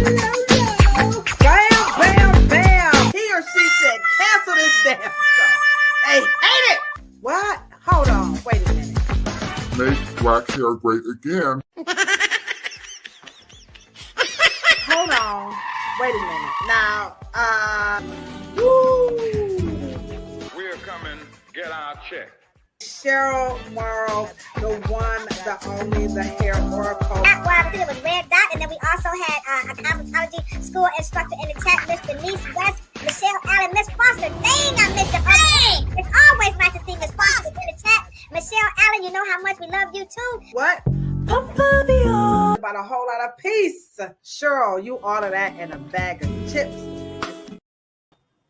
Bam, bam, bam. He or she said, cancel this damn show. They hate it. What? Hold on. Wait a minute. Make black hair great again. Hold on. Wait a minute. Now, woo. We're coming. Get our check. Cheryl Morrow, the one, the only, the hair oracle. Well, I think it was Red Dot, and then we also had a cosmetology school instructor in the chat, Miss Denise West, Michelle Allen, Miss Foster. Dang, I missed your name. It's always nice to see Miss Foster in the chat. Michelle Allen, you know how much we love you too. What? About a whole lot of peace. Cheryl, you order that in a bag of chips.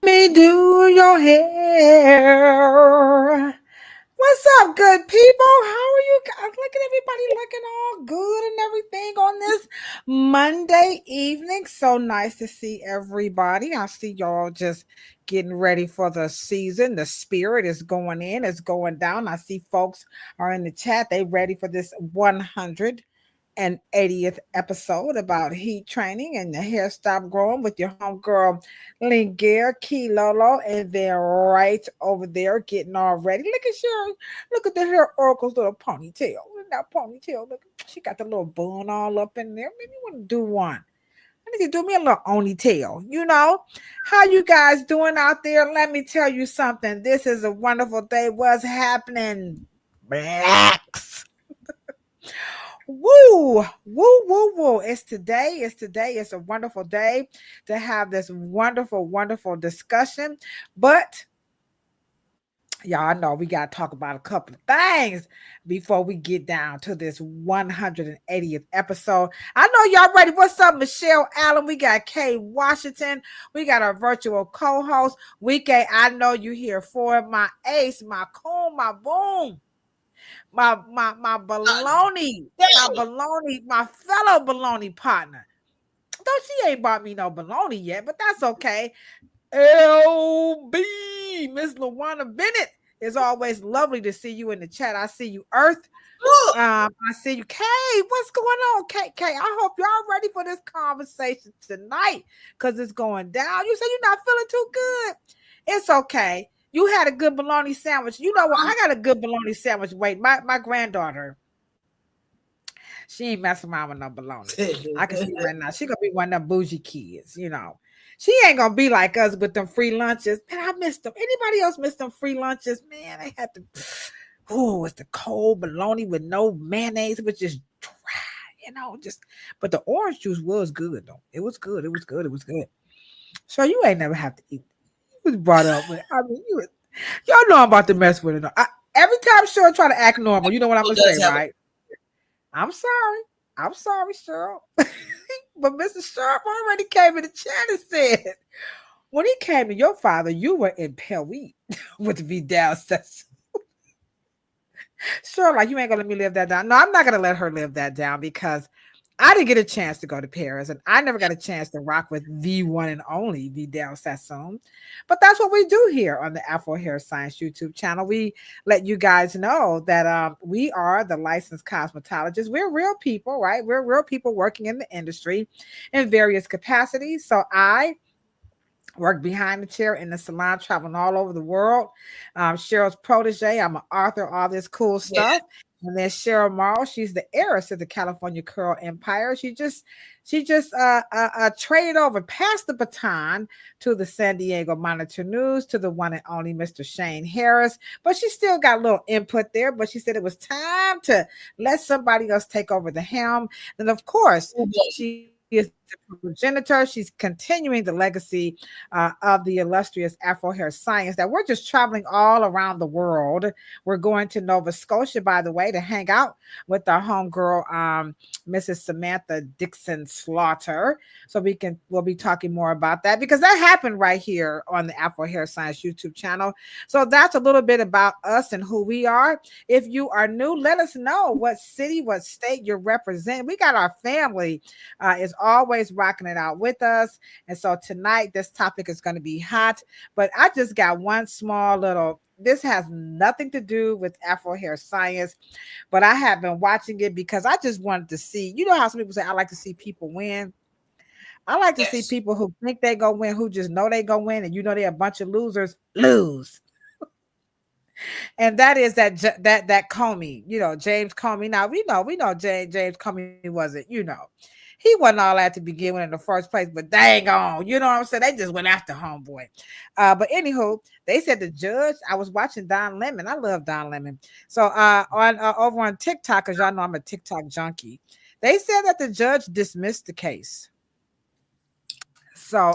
Me do your hair. What's up, good people? How are you guys? Look at everybody looking all good and everything on this Monday evening. So nice to see everybody. I see y'all just getting ready for the season. The spirit is going in, it's going down. I see folks are in the chat. They ready for this 180th episode about heat training and the hair stop growing with your homegirl Linguére, Key Lolo, and then right over there getting all ready. Look at Cheryl. Look at the hair oracle's little ponytail. Look at that ponytail. Look, she got the little bun all up in there. Maybe you want to do one. I need to do me a little oni tail. You know, how you guys doing out there? Let me tell you something. This is a wonderful day. What's happening? Blacks. Woo, woo, woo, woo. It's today. It's a wonderful day to have this wonderful, wonderful discussion. But y'all know we got to talk about a couple of things before we get down to this 180th episode. I know y'all ready. What's up, Michelle Allen? We got Kay Washington. We got our virtual co-host. Kay, I know you here for it. My ace, my coon, my boom. My baloney, my fellow baloney partner. Though she ain't bought me no baloney yet, but that's okay. LB, Miss LaWanna Bennett. It's always lovely to see you in the chat. I see you, Earth. I see you, Kay. What's going on, Kay? I hope y'all ready for this conversation tonight because it's going down. You said you're not feeling too good. It's okay. You had a good bologna sandwich. You know what? I got a good bologna sandwich. Wait, my granddaughter, she ain't messing around with no bologna. I can see right now. She gonna be one of them bougie kids, you know. She ain't gonna be like us with them free lunches. Man, I missed them. Anybody else miss them free lunches? Man, they had to. Oh, it's the cold bologna with no mayonnaise. It was just dry, you know. But the orange juice was good though. It was good. So you ain't never have to eat. Was brought up with. I mean, y'all know I'm about to mess with it. Every time Cheryl try to act normal, you know what I'm gonna say, right? I'm sorry, Cheryl. But Mr. Sharp already came in the chat and said, when he came to your father, you were in Pelly with Vidal says. Cheryl, like, you ain't gonna let me live that down. No, I'm not gonna let her live that down because I didn't get a chance to go to Paris, and I never got a chance to rock with the one and only Vidal Sassoon. But that's what we do here on the Afro Hair Science YouTube channel. We let you guys know that we are the licensed cosmetologists. We're real people, right? We're real people working in the industry in various capacities. So I work behind the chair in the salon, traveling all over the world. Cheryl's protege. I'm an author, all this cool stuff. Yeah. And then Cheryl Morrow, she's the heiress of the California Curl Empire. She just traded over, passed the baton to the San Diego Monitor News, to the one and only Mr. Shane Harris. But she still got a little input there. But she said it was time to let somebody else take over the helm. And of course, she is the progenitor. She's continuing the legacy of the illustrious Afro Hair Science that we're just traveling all around the world. We're going to Nova Scotia, by the way, to hang out with our homegirl, Mrs. Samantha Dixon Slaughter. So we'll be talking more about that because that happened right here on the Afro Hair Science YouTube channel. So that's a little bit about us and who we are. If you are new, let us know what city, what state you're representing. We got our family is always rocking it out with us. And so tonight, this topic is going to be hot, but I just got one small little, this has nothing to do with Afro Hair Science, but I have been watching it because I just wanted to see, you know how some people say, I like to see people win. I like to see people who think they go win, who just know they go win, and they're a bunch of losers, lose. And that is that Comey, James Comey. Now we know James Comey wasn't, he wasn't all that to begin with in the first place, but dang on, you know what I'm saying? They just went after homeboy. But anywho, they said the judge, I was watching Don Lemon. I love Don Lemon. So on over on TikTok, because y'all know I'm a TikTok junkie, they said that the judge dismissed the case. So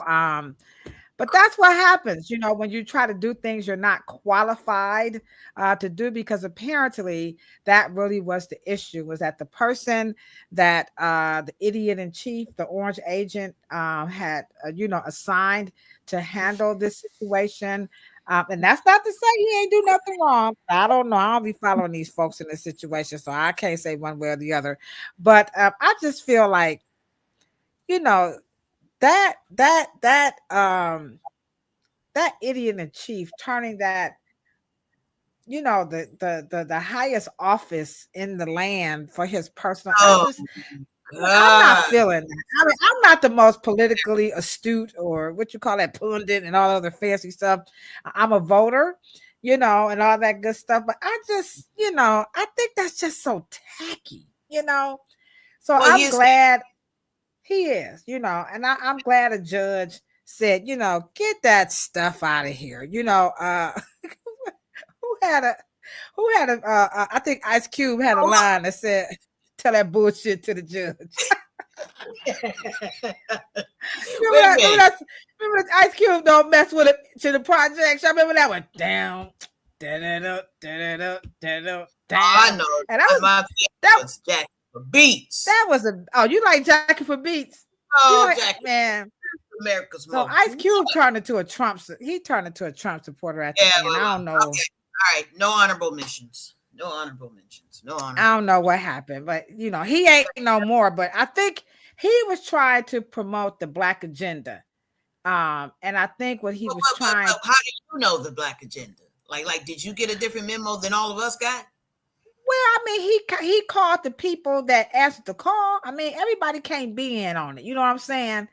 but that's what happens, when you try to do things you're not qualified to do, because apparently that really was the issue, was that the person that the idiot in chief, the orange agent, had, assigned to handle this situation. And that's not to say he ain't do nothing wrong. I don't know. I don't be following these folks in this situation, so I can't say one way or the other. But I just feel like, that idiot in chief turning that, the highest office in the land for his personal. I'm not feeling that. I mean, I'm not the most politically astute or what you call that pundit and all other fancy stuff. I'm a voter, and all that good stuff. But I just, I think that's just so tacky, So I'm glad. He is, and I'm glad a judge said, get that stuff out of here. Who had a, I think Ice Cube had a line that said, tell that bullshit to the judge. remember that Ice Cube don't mess with it to the projects. I remember that one down. Down. I know. And that was Jackie for Beats. That was you like Jackie for Beats? Oh, Jackie, man. America's so Ice Cube turned into a Trump supporter at the end. I don't know. Okay. All right, no honorable mentions. I don't know what happened, but he ain't no more. But I think he was trying to promote the Black agenda. And I think what he was trying. How do you know the Black agenda? Like, did you get a different memo than all of us got? Well, I mean, he called the people that answered the call. I mean, everybody can't be in on it. You know what I'm saying?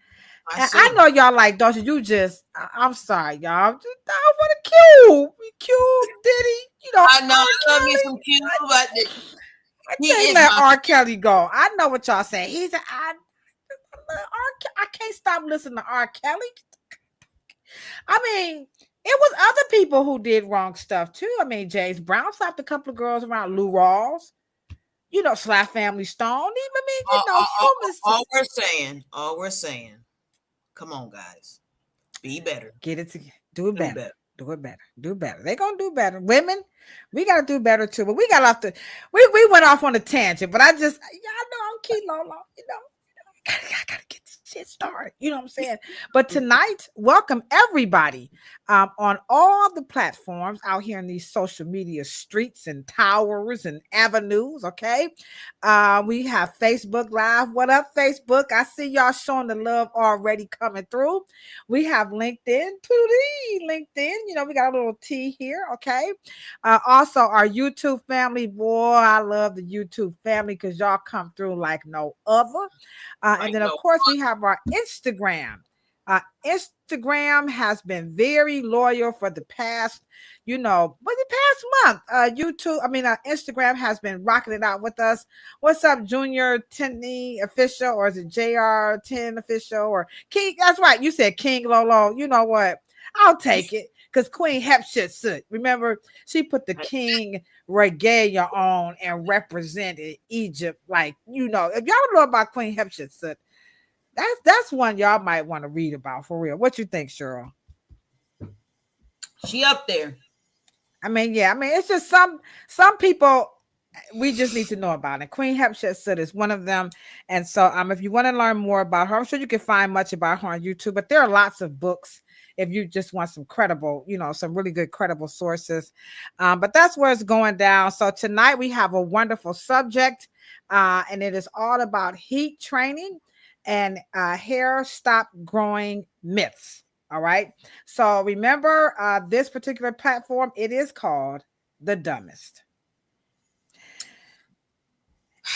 I know y'all like, don't you? I'm sorry, y'all. Just down for the Cube, Diddy. I know. I love me some Cube, but I can't let R. Kelly go. I know what y'all saying. I can't stop listening to R. Kelly. I mean, it was other people who did wrong stuff too. I mean, James Brown slapped a couple of girls around. Lou Rawls, slap Family Stone. All we're saying. Come on, guys, be better. Get it together. Do it better. They're gonna do better. Women, we gotta do better too. But we got off we went off on a tangent. But y'all know I'm Key Lolo. I gotta get this shit started. You know what I'm saying? But tonight, welcome everybody on all the platforms out here in these social media streets and towers and avenues. Okay. We have Facebook Live. What up, Facebook? I see y'all showing the love already coming through. We have LinkedIn. LinkedIn. We got a little T here. Okay. Also, our YouTube family. Boy, I love the YouTube family because y'all come through like no other. And then, of course, we have our Instagram. Instagram has been very loyal for the past, month. Instagram has been rocking it out with us. What's up, Junior 10 official, or is it JR 10 official, or King? That's right. You said King Lolo. You know what? I'll take it because Queen Hatshepsut, remember, she put the king regalia on and represented Egypt. Like, if y'all don't know about Queen Hatshepsut, that's one y'all might want to read about for real. What you think, Cheryl? She up there. I mean, it's just some people we just need to know about it. Queen Hatshepsut is one of them. And so if you want to learn more about her, I'm sure you can find much about her on YouTube, but there are lots of books if you just want some credible, some really good credible sources. But that's where it's going down. So tonight we have a wonderful subject, and it is all about heat training and hair stop growing myths. All right. So remember, this particular platform, it is called The Dumbest.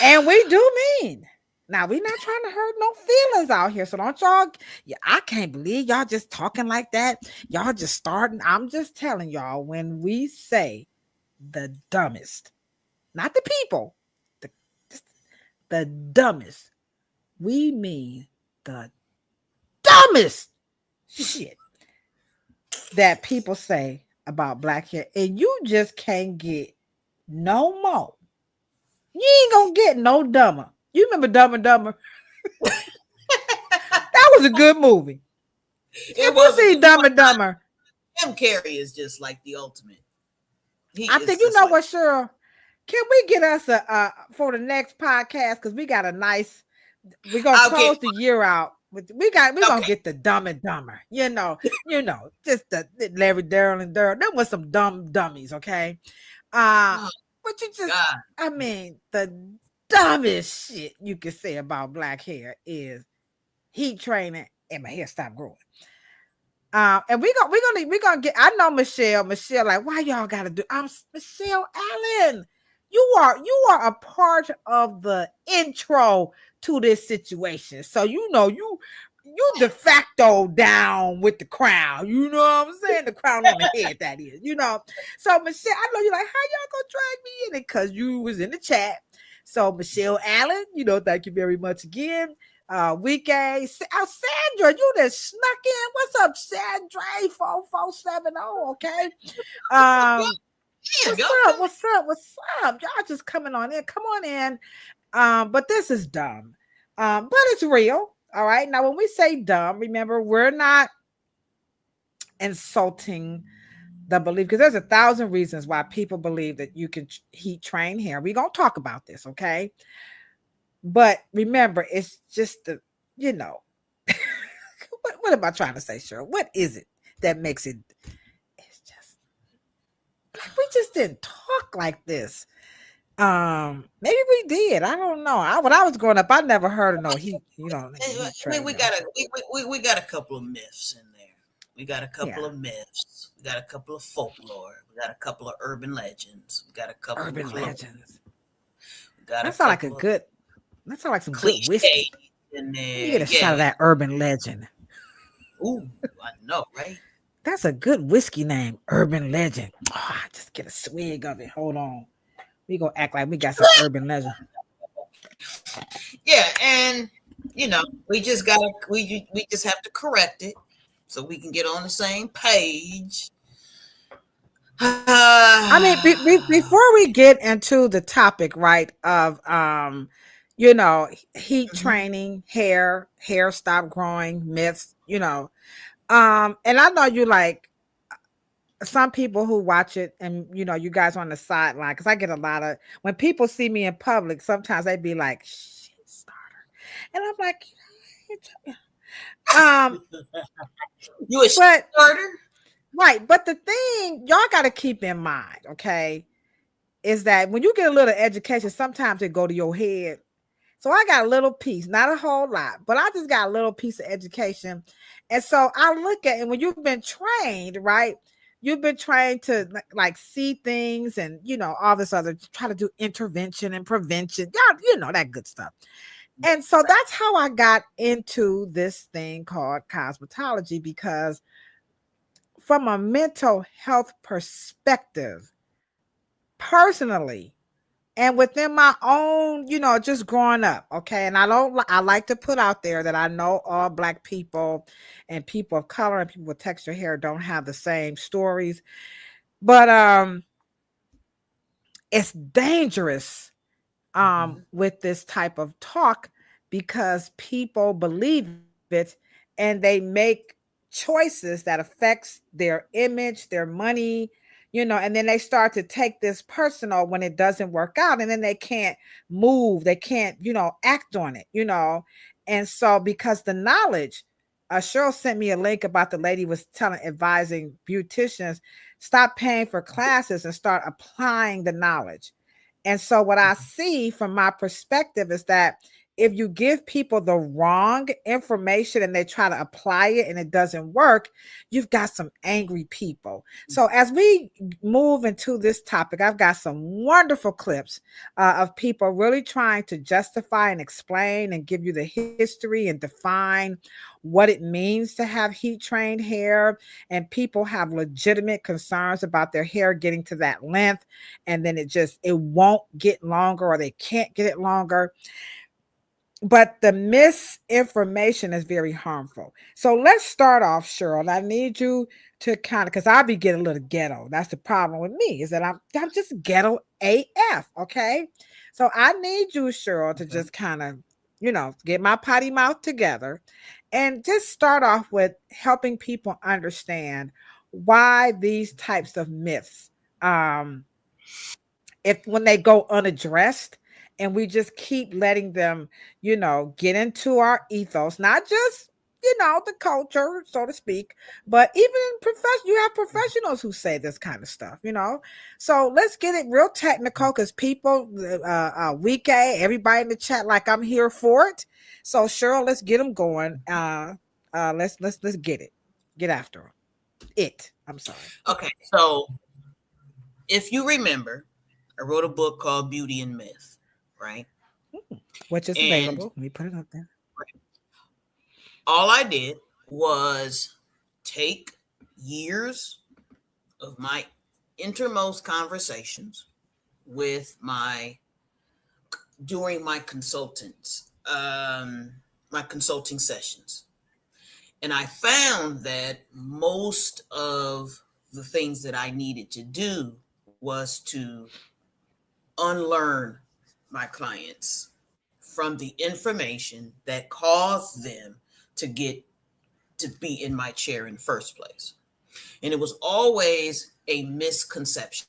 And we do mean Now, we're not trying to hurt no feelings out here. So don't y'all, yeah, I can't believe y'all just talking like that. Y'all just starting. I'm just telling y'all, when we say the dumbest, not the people, the, the dumbest, we mean the dumbest shit that people say about black hair. And you just can't get no more. You ain't gonna get no dumber. You remember Dumb and Dumber? That was a good movie. If you see Dumb and Dumber, Jim Carrey is just like the ultimate. I think you know what, Cheryl. Can we get us a for the next podcast? Because we got a nice. We're gonna close the year out. We're gonna get the Dumb and Dumber. You know, just the Larry, Daryl, and Daryl. Them was some dumb dummies, okay? But you just, God. I mean, the dumbest shit you can say about black hair is heat training and my hair stopped growing. And we're gonna get. I know Michelle, like, why y'all gotta do? I'm Michelle Allen. You are a part of the intro to this situation, so you know you de facto down with the crown. You know what I'm saying? The crown on the head, that is. You know. So Michelle, I know you're like, how y'all gonna drag me in it? Because you was in the chat. So Michelle Allen, thank you very much again. Weekend, Sandra, you just snuck in. What's up, Sandra? 4470. Okay. What's up? Y'all just coming on in. Come on in. But this is dumb. But it's real. All right. Now, when we say dumb, remember, we're not insulting the belief, because there's 1,000 reasons why people believe that you can heat train hair. We're gonna talk about this, okay? But remember, it's just the, what am I trying to say, Cheryl? What is it that makes it? It's just like we just didn't talk like this. Maybe we did. I don't know. When I was growing up, I never heard of no heat. We got a couple of myths in there. We got a couple of myths. We got a couple of folklore. We got a couple of urban legends. We got a couple of legends. That sounds like a good. That sounds like some good whiskey. In there. You get a shot of that urban legend. Ooh, I know, right? That's a good whiskey name, Urban Legend. Oh, I just get a swig of it. Hold on. We gonna act like we got some urban legend. Yeah, and we just have to correct it so we can get on the same page. I mean, before we get into the topic, right, of heat training, hair stop growing, myths, and I know you like some people who watch it, and you guys on the sideline, because I get a lot of, when people see me in public, sometimes they be like, shit starter, and I'm like, you a shit starter, right? But the thing y'all got to keep in mind, okay, is that when you get a little education, sometimes it go to your head. So I got a little piece, not a whole lot, but I just got a little piece of education. And so I look at it, and when you've been trained, right? You've been trained to like see things and, all this other, try to do intervention and prevention. Y'all, that good stuff. And so that's how I got into this thing called cosmetology, because from a mental health perspective, personally, and within my own, just growing up, okay, and I like to put out there that I know all Black people and people of color and people with textured hair don't have the same stories, but it's dangerous with this type of talk, because people believe it and they make choices that affects their image, their money, and then they start to take this personal when it doesn't work out, and then they can't move, they can't, act on it, and so because the knowledge, Cheryl sent me a link about the lady was advising beauticians, stop paying for classes and start applying the knowledge. And so what I see from my perspective is that if you give people the wrong information and they try to apply it and it doesn't work, you've got some angry people. So as we move into this topic, I've got some wonderful clips of people really trying to justify and explain and give you the history and define what it means to have heat trained hair. And people have legitimate concerns about their hair getting to that length, and then it won't get longer, or they can't get it longer. But the misinformation is very harmful. So let's start off, Cheryl. I need you to kind of, because I'll be getting a little ghetto. That's the problem with me, is that I'm just ghetto AF. Okay. So I need you, Cheryl, to just kind of, get my potty mouth together and just start off with helping people understand why these types of myths, if when they go unaddressed, and we just keep letting them, get into our ethos, not just, the culture, so to speak, but even in you have professionals who say this kind of stuff, So let's get it real technical, because people, week A, everybody in the chat, like, I'm here for it. So Cheryl, let's get them going. Let's get it. Get after it. I'm sorry. Okay, so if you remember, I wrote a book called Beauty and Myth, right? Which is available. Let me put it up there. All I did was take years of my innermost conversations with during my consultants, my consulting sessions. And I found that most of the things that I needed to do was to unlearn my clients from the information that caused them to be in my chair in the first place. And it was always a misconception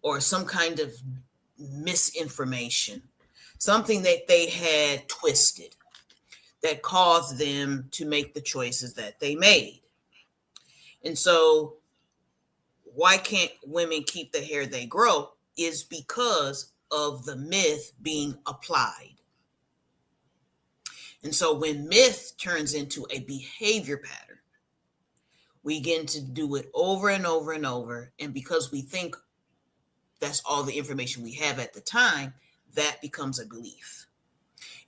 or some kind of misinformation, something that they had twisted that caused them to make the choices that they made. And so why can't women keep the hair they grow is because of the myth being applied. And so when myth turns into a behavior pattern, we begin to do it over and over and over. And because we think that's all the information we have at the time, that becomes a belief.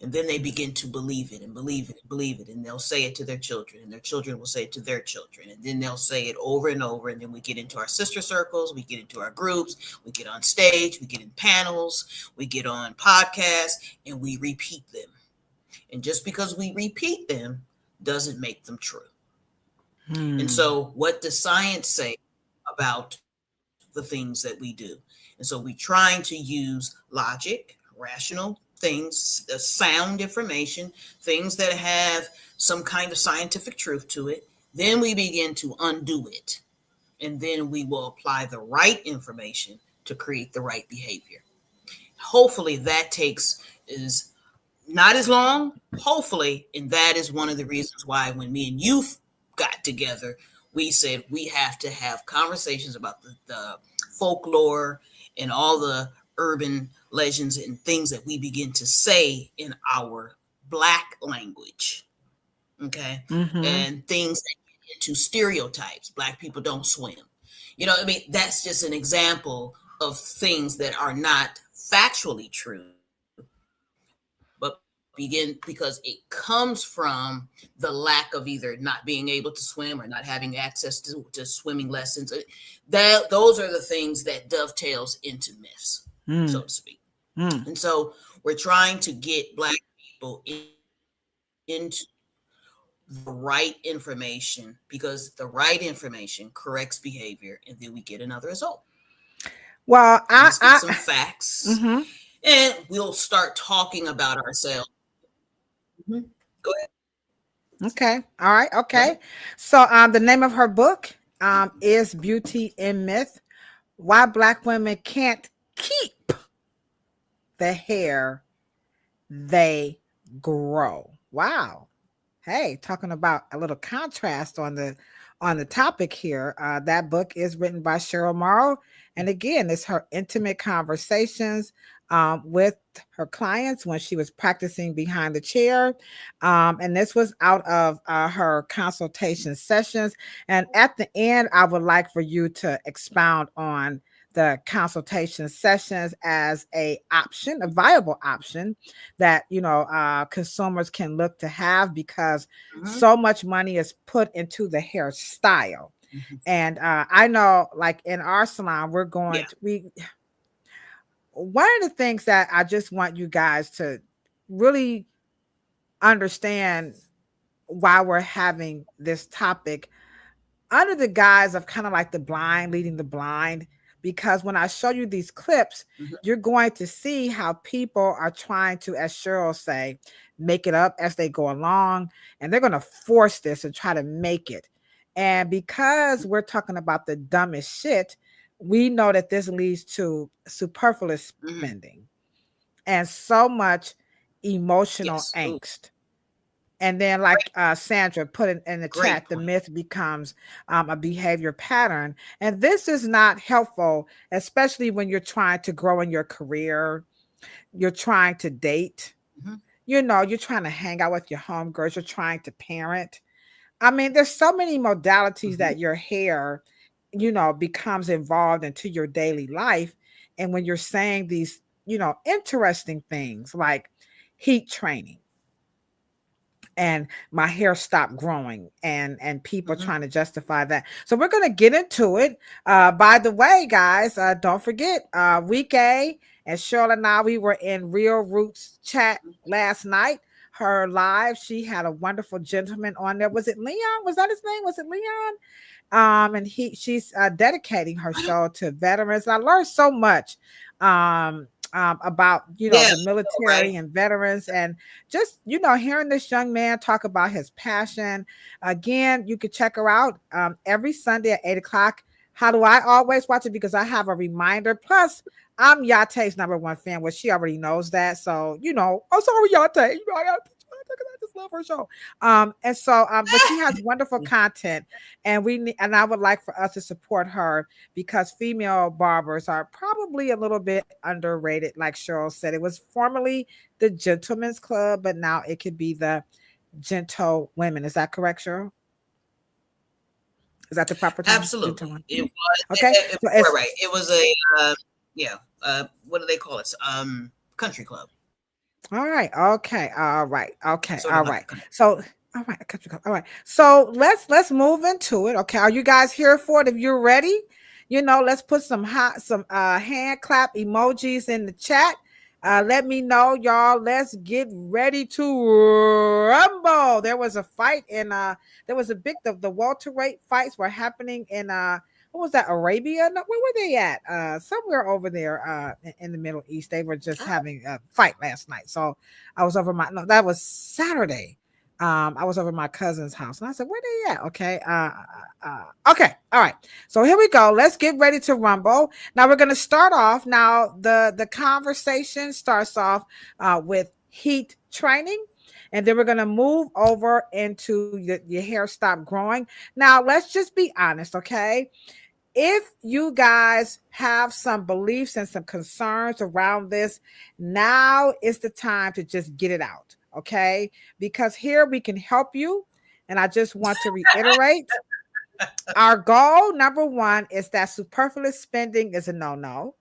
And then they begin to believe it and believe it and believe it. And they'll say it to their children, and their children will say it to their children. And then they'll say it over and over. And then we get into our sister circles, we get into our groups, we get on stage, we get in panels, we get on podcasts, and we repeat them. And just because we repeat them doesn't make them true. And so what does science say about the things that we do? And so we're trying to use logic, rational things, the sound information, things that have some kind of scientific truth to it. Then we begin to undo it. And then we will apply the right information to create the right behavior. Hopefully that is not as long, hopefully. And that is one of the reasons why when me and you got together, we said we have to have conversations about the folklore and all the urban legends and things that we begin to say in our Black language. Okay. Mm-hmm. And things that get into stereotypes. Black people don't swim. That's just an example of things that are not factually true, but because it comes from the lack of either not being able to swim or not having access to swimming lessons. Those are the things that dovetails into myths, so to speak. And so we're trying to get Black people into the right information, because the right information corrects behavior, and then we get another result. Well, let's get some facts, and we'll start talking about ourselves. Go ahead. Okay. All right. Okay. So the name of her book is Beauty and Myth: Why Black Women Can't Keep the Hair They Grow. Wow. Hey, talking about a little contrast on the topic here. That book is written by Cheryl Morrow. And again, it's her intimate conversations with her clients when she was practicing behind the chair. And this was out of her consultation sessions. And at the end, I would like for you to expound on the consultation sessions as a viable option that, consumers can look to have, because so much money is put into the hairstyle. And I know, like in our salon, we're going to, one of the things that I just want you guys to really understand why we're having this topic under the guise of kind of like the blind leading the blind, because when I show you these clips, you're going to see how people are trying to, as Cheryl say, make it up as they go along, and they're going to force this and try to make it. And because we're talking about the dumbest shit, we know that this leads to superfluous spending and so much emotional angst. And then, like Sandra put it in the chat, the myth becomes a behavior pattern. And this is not helpful, especially when you're trying to grow in your career, you're trying to date, you're trying to hang out with your homegirls, you're trying to parent. I mean, there's so many modalities that your hair, becomes involved into your daily life. And when you're saying these, interesting things like heat training, and my hair stopped growing, and people trying to justify that. So we're going to get into it. By the way, guys, don't forget, week A, and Cheryl and I, we were in Real Roots chat last night. Her live, she had a wonderful gentleman on there. Was it Leon? Was that his name? Was it Leon? And she's dedicating her show to veterans. I learned so much about the military and veterans, and just hearing this young man talk about his passion. Again, you could check her out every Sunday at 8 o'clock. How do I always watch it? Because I have a reminder. Plus, I'm Yate's #1 fan, which she already knows that. So I'm sorry, Yate. I just love her show. And so, but she has wonderful content, and I would like for us to support her, because female barbers are probably a little bit underrated. Like Cheryl said, it was formerly the Gentlemen's Club, but now it could be the Gentle Women. Is that correct, Cheryl? Is that the proper term? Absolutely. It was okay. Right. It was a what do they call it? Country club. All right. Okay. All right. Okay. All right. So, all right. All right. So let's move into it. Okay. Are you guys here for it? If you're ready, let's put some hand clap emojis in the chat. Let me know, y'all. Let's get ready to rumble. There was a fight there was the welterweight fights were happening in what was that, Arabia? No, where were they at? Somewhere over there in the Middle East. They were just having a fight last night. So I was over that was Saturday. I was over my cousin's house, and I said, where they at? Okay. Okay. All right. So here we go. Let's get ready to rumble. Now we're going to start off. Now the conversation starts off with heat training. And then we're going to move over into your hair stop growing. Now, let's just be honest, okay? If you guys have some beliefs and some concerns around this, now is the time to just get it out, okay? Because here we can help you. And I just want to reiterate, our goal, #1, is that superfluous spending is a no-no.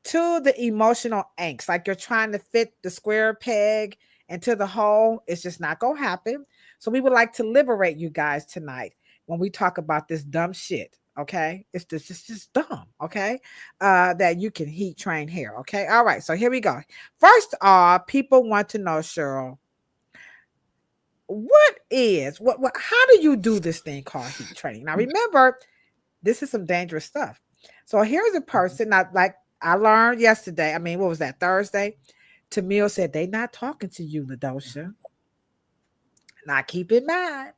2, the emotional angst, like you're trying to fit the square peg into the hole. It's just not going to happen. So we would like to liberate you guys tonight when we talk about this dumb shit. Okay. It's just dumb. Okay. That you can heat train hair. Okay. All right. So here we go. First off, people want to know, Cheryl, how do you do this thing called heat training? Now, remember, this is some dangerous stuff. So here's a person, not like I learned yesterday. I mean, what was that, Thursday? Tamil said, they not talking to you, Ladosha. Now keep in mind,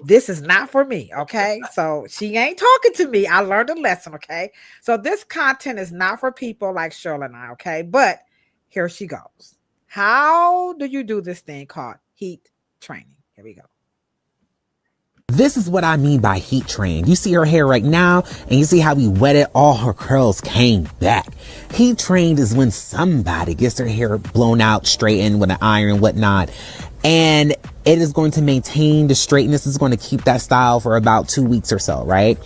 this is not for me, okay? So she ain't talking to me. I learned a lesson, okay? So this content is not for people like Cheryl and I, okay? But here she goes. How do you do this thing called heat training? Here we go. This is what I mean by heat trained. You see her hair right now, and you see how we wetted, all her curls came back. Heat trained is when somebody gets their hair blown out, straightened with an iron and whatnot, and it is going to maintain the straightness. It's going to keep that style for about 2 weeks or so, right?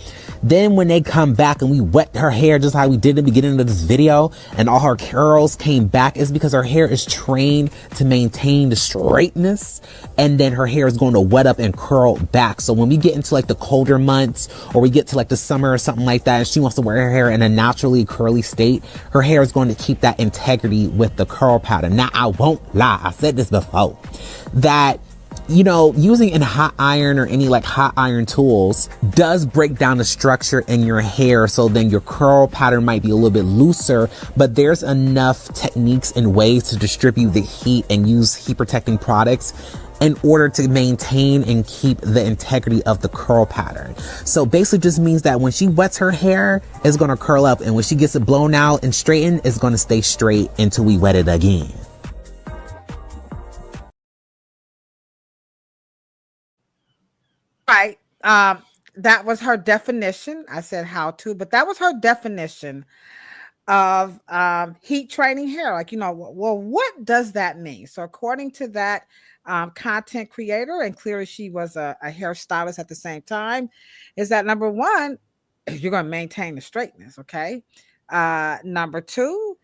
Then when they come back and we wet her hair just how we did in the beginning of this video, and all her curls came back, is because her hair is trained to maintain the straightness, and then her hair is going to wet up and curl back. So when we get into like the colder months, or we get to like the summer or something like that, and she wants to wear her hair in a naturally curly state, her hair is going to keep that integrity with the curl pattern. Now, I won't lie, I said this before, that using in hot iron or any like hot iron tools does break down the structure in your hair. So then your curl pattern might be a little bit looser, but there's enough techniques and ways to distribute the heat and use heat protecting products in order to maintain and keep the integrity of the curl pattern. So basically just means that when she wets her hair, it's going to curl up, and when she gets it blown out and straightened, it's going to stay straight until we wet it again. Right. That was her definition. I said how to, but that was her definition of heat training hair. Like, well, what does that mean? So according to that content creator, and clearly she was a hairstylist at the same time, is that number one, you're going to maintain the straightness. Okay. Number two,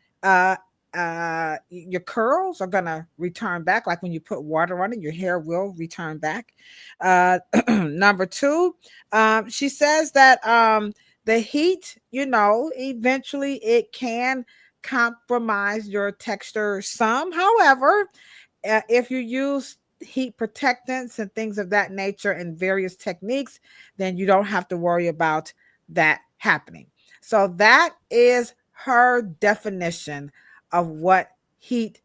your curls are gonna return back. Like when you put water on it, your hair will return back. Number two, she says that the heat, eventually it can compromise your texture some. However, if you use heat protectants and things of that nature and various techniques, then you don't have to worry about that happening. So that is her definition of what heat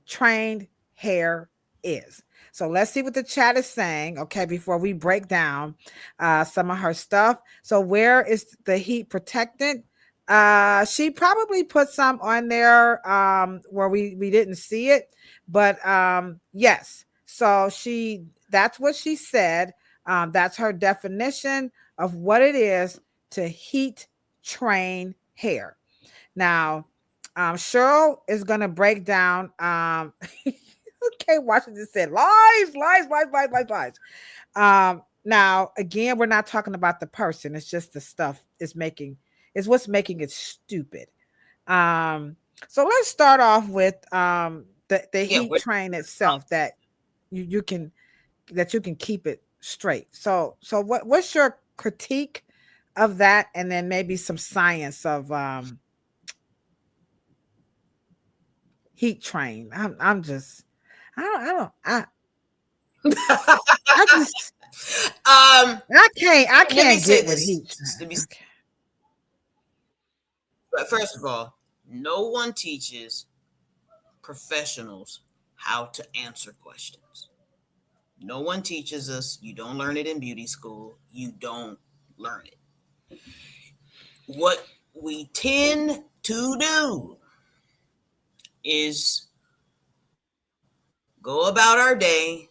trained hair is. So let's see what the chat is saying, okay, before we break down some of her stuff. So where is the heat protectant? She probably put some on there where we didn't see it, but yes. So that's what she said. That's her definition of what it is to heat train hair. Now, Cheryl is going to break down. Okay, Washington said lies. Now, again, we're not talking about the person. It's just the stuff is what's making it stupid. So let's start off with the heat train itself, that you can keep it straight. So what's your critique of that, and then maybe some science of heat train. I can't get with heat. But first of all, no one teaches professionals how to answer questions. No one teaches us. You don't learn it in beauty school. You don't learn it. What we tend to do is go about our day,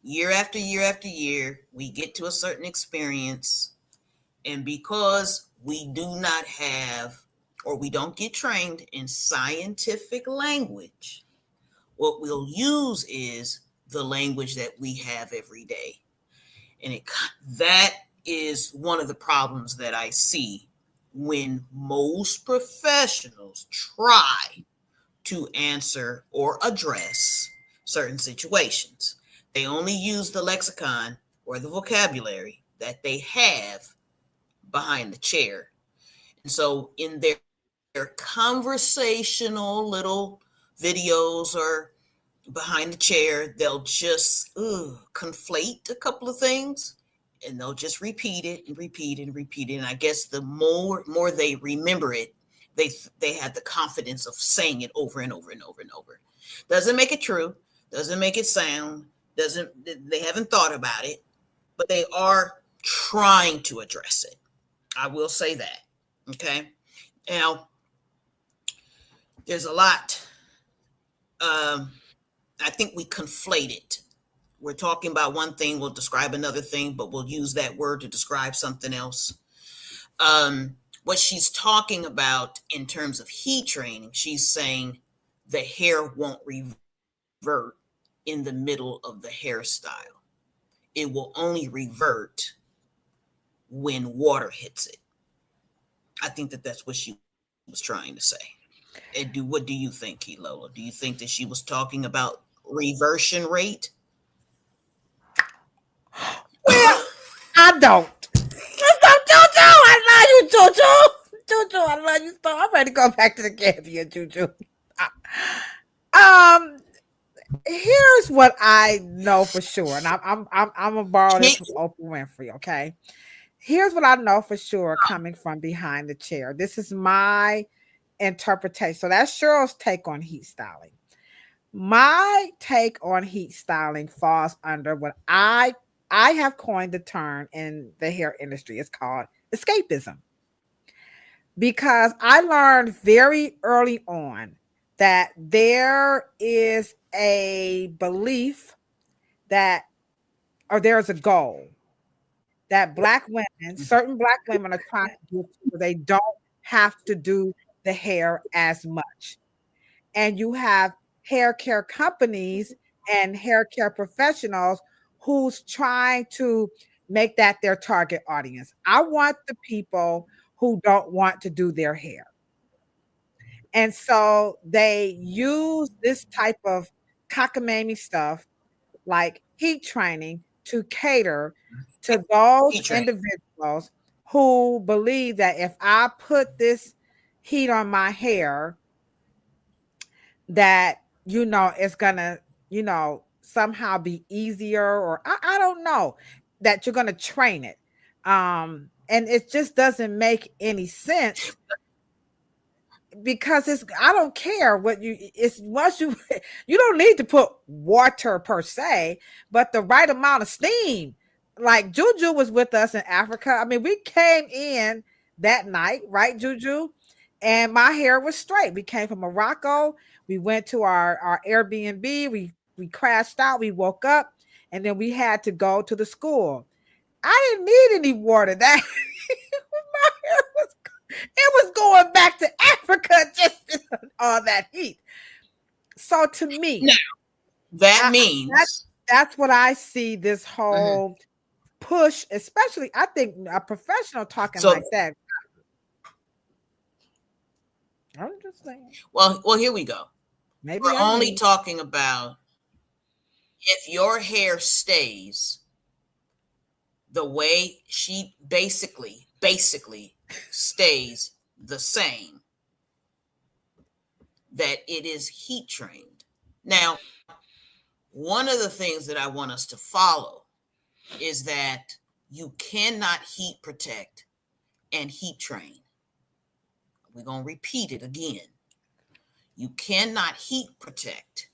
year after year after year. We get to a certain experience, and because we do not have, or we don't get trained in scientific language, what we'll use is the language that we have every day. And that is one of the problems that I see when most professionals try to answer or address certain situations. They only use the lexicon or the vocabulary that they have behind the chair. And so in their conversational little videos or behind the chair, they'll just conflate a couple of things, and they'll just repeat it and repeat it and repeat it. And I guess the more they remember it, they have the confidence of saying it over and over and over and over. Doesn't make it true, doesn't make it sound, they haven't thought about it, but they are trying to address it. I will say that. Okay. Now, there's a lot. I think we conflate it we're talking about one thing, we'll describe another thing, but we'll use that word to describe something else. What she's talking about in terms of heat training, she's saying the hair won't revert in the middle of the hairstyle. It will only revert when water hits it. I think that that's what she was trying to say. And what do you think, Kilolo? Do you think that she was talking about reversion rate? Well, I don't. Juju, I love you, Juju. Juju, I love you so. I'm ready to go back to the Gambia, Juju. Here's what I know for sure, and I'm gonna borrow this from Oprah Winfrey. Okay, here's what I know for sure, coming from behind the chair. This is my interpretation. So that's Cheryl's take on heat styling. My take on heat styling falls under what I have coined the term in the hair industry. It's called escapism. Because I learned very early on that there is a belief that, or there's a goal that Black women, certain Black women, are trying to do so they don't have to do the hair as much. And you have hair care companies and hair care professionals who's trying to make that their target audience. I want the people who don't want to do their hair. And so they use this type of cockamamie stuff like heat training to cater to those individuals who believe that if I put this heat on my hair, that, it's gonna, somehow be easier, or I don't know, that you're gonna train it. And it just doesn't make any sense, because I don't care what once you don't need to put water per se, but the right amount of steam. Like Juju was with us in Africa. I mean, we came in that night, right, Juju? And my hair was straight. We came from Morocco. We went to our Airbnb. We crashed out. We woke up, and then we had to go to the school. I didn't need any water. That my hair was going back to Africa just all that heat. So to me, now, that means that's what I see this whole push, especially I think a professional talking like that. I'm just saying. Well, here we go. Maybe we're only talking about if your hair stays the way she basically stays the same, that it is heat trained. Now, one of the things that I want us to follow is that you cannot heat protect and heat train. We're going to repeat it again. You cannot heat protect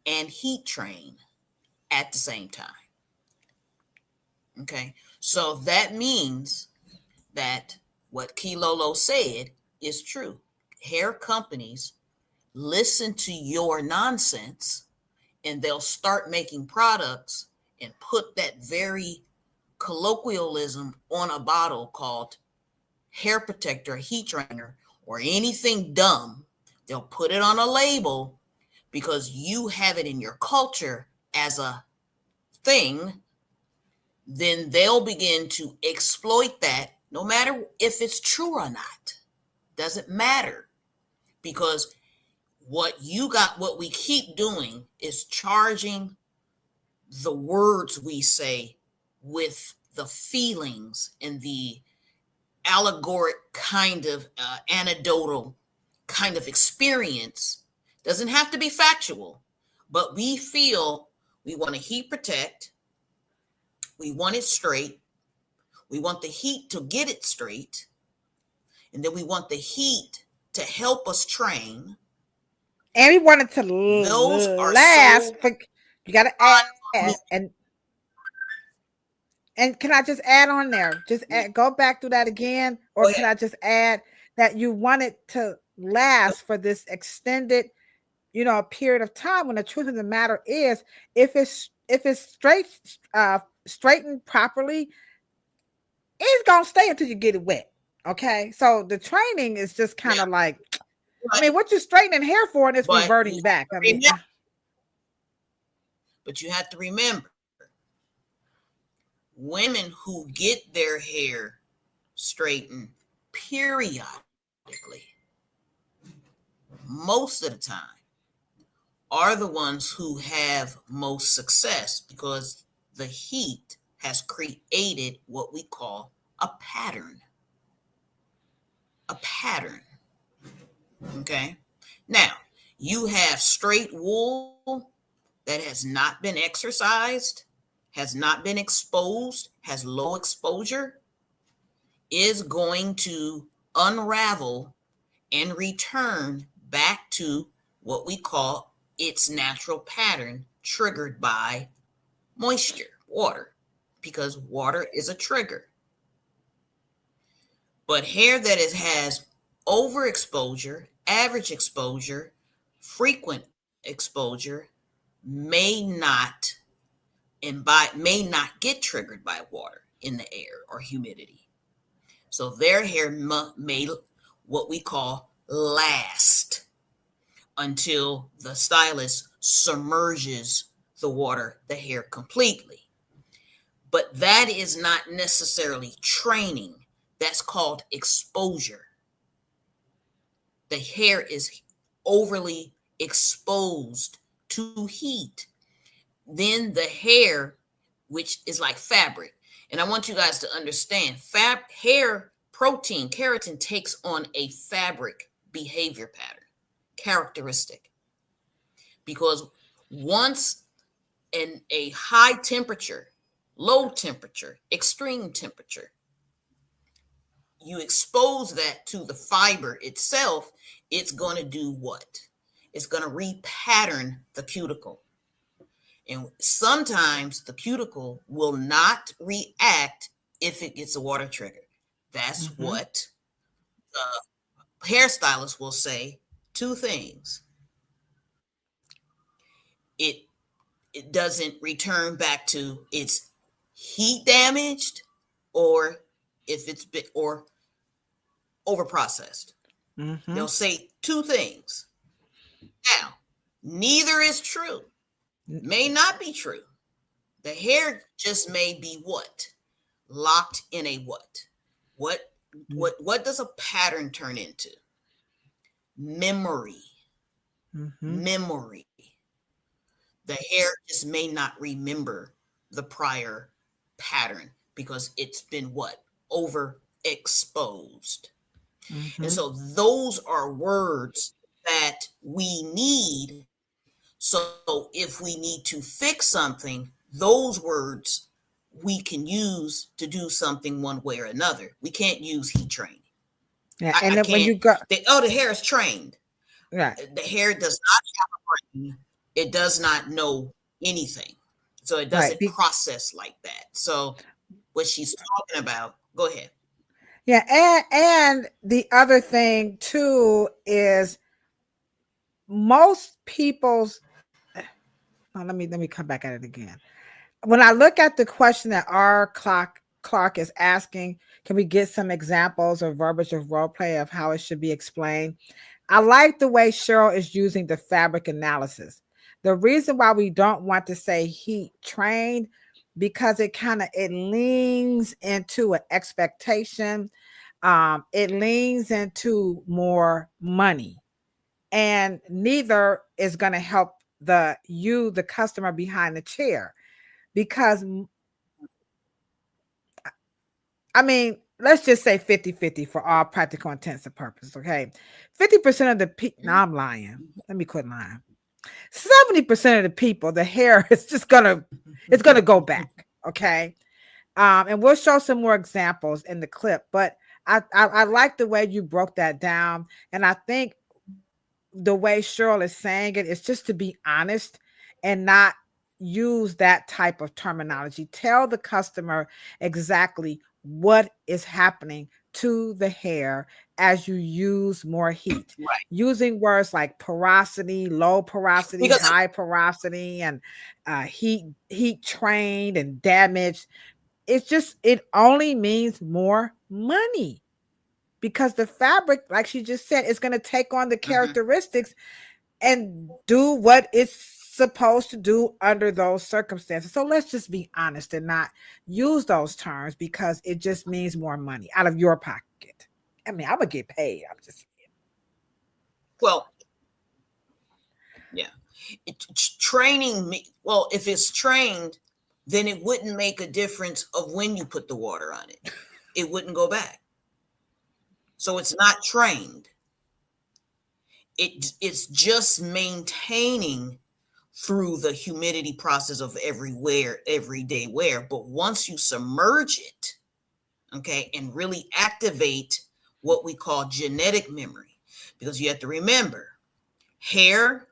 and heat train at the same time. Okay, so that means that what Kilolo said is true. Hair companies listen to your nonsense, and they'll start making products and put that very colloquialism on a bottle called hair protector, heat trainer, or anything dumb. They'll put it on a label because you have it in your culture as a thing. Then they'll begin to exploit that, no matter if it's true or not. Doesn't matter, because what we keep doing is charging the words we say with the feelings and the allegoric kind of anecdotal kind of experience. Doesn't have to be factual, but we feel we want to heat protect. We want it straight. We want the heat to get it straight. And then we want the heat to help us train. And we want it to last. You got to add. And can I just add on there? Go back through that again. Or can I just add that you want it to last for this extended, a period of time, when the truth of the matter is, if it's straightened properly, it's gonna stay until you get it wet. Okay, so the training is just kind of like, I mean, what you straightening hair for, and it's reverting back. I mean, but you have to remember, women who get their hair straightened periodically, most of the time, are the ones who have most success, because the heat has created what we call a pattern. A pattern. Okay. Now, you have straight wool that has not been exercised, has not been exposed, has low exposure, is going to unravel and return back to what we call its natural pattern, triggered by moisture, water, because water is a trigger. But hair that has overexposure, average exposure, frequent exposure may not get triggered by water in the air or humidity. So their hair may what we call last until the stylist submerges the hair completely. But that is not necessarily training. That's called exposure. The hair is overly exposed to heat. Then the hair, which is like fabric, and I want you guys to understand, hair protein, keratin, takes on a fabric behavior pattern, characteristic. Because once in a high temperature, low temperature, extreme temperature, you expose that to the fiber itself, it's going to do what? It's going to repattern the cuticle. And sometimes the cuticle will not react if it gets a water trigger. That's what the hairstylist will say. Two things. It doesn't return back to its heat damaged, or if it's been or overprocessed. They'll say two things. Now, neither is true. May not be true. The hair just may be what? Locked in a what? What does a pattern turn into? Memory. Memory. The hair just may not remember the prior pattern because it's been what? Overexposed. And so those are words that we need. So if we need to fix something, those words we can use to do something one way or another. We can't use heat training. Yeah, and then when you go, the hair is trained. Right. The hair does not have a brain. It does not know anything. So it doesn't process like that. So what she's talking about, go ahead. Yeah, and the other thing too is most people's. Let me come back at it again. When I look at the question that R. Clark is asking, can we get some examples or verbiage of role play of how it should be explained? I like the way Cheryl is using the fabric analysis. The reason why we don't want to say heat trained, because it leans into an expectation. It leans into more money, and neither is going to help the customer behind the chair, because I mean, let's just say 50-50 for all practical intents and purposes. Okay. 50% of the people, no, I'm lying. Let me quit lying. 70% of the people, the hair is just it's gonna go back. Okay. And we'll show some more examples in the clip, but I like the way you broke that down. And I think the way Cheryl is saying it is just to be honest and not use that type of terminology. Tell the customer exactly what is happening to the hair as you use more heat. Right. Using words like porosity, low porosity, Because high porosity, and heat trained and damaged. It only means more money, because the fabric, like she just said, is going to take on the characteristics and do what it's supposed to do under those circumstances. So let's just be honest and not use those terms, because it just means more money out of your pocket. I mean, I'm gonna get paid. I'm just saying. Well, yeah, training me. Well, if it's trained, then it wouldn't make a difference of when you put the water on it. It wouldn't go back. So it's not trained. It's just maintaining through the humidity process of everyday wear. But once you submerge it, okay, and really activate what we call genetic memory, because you have to remember, hair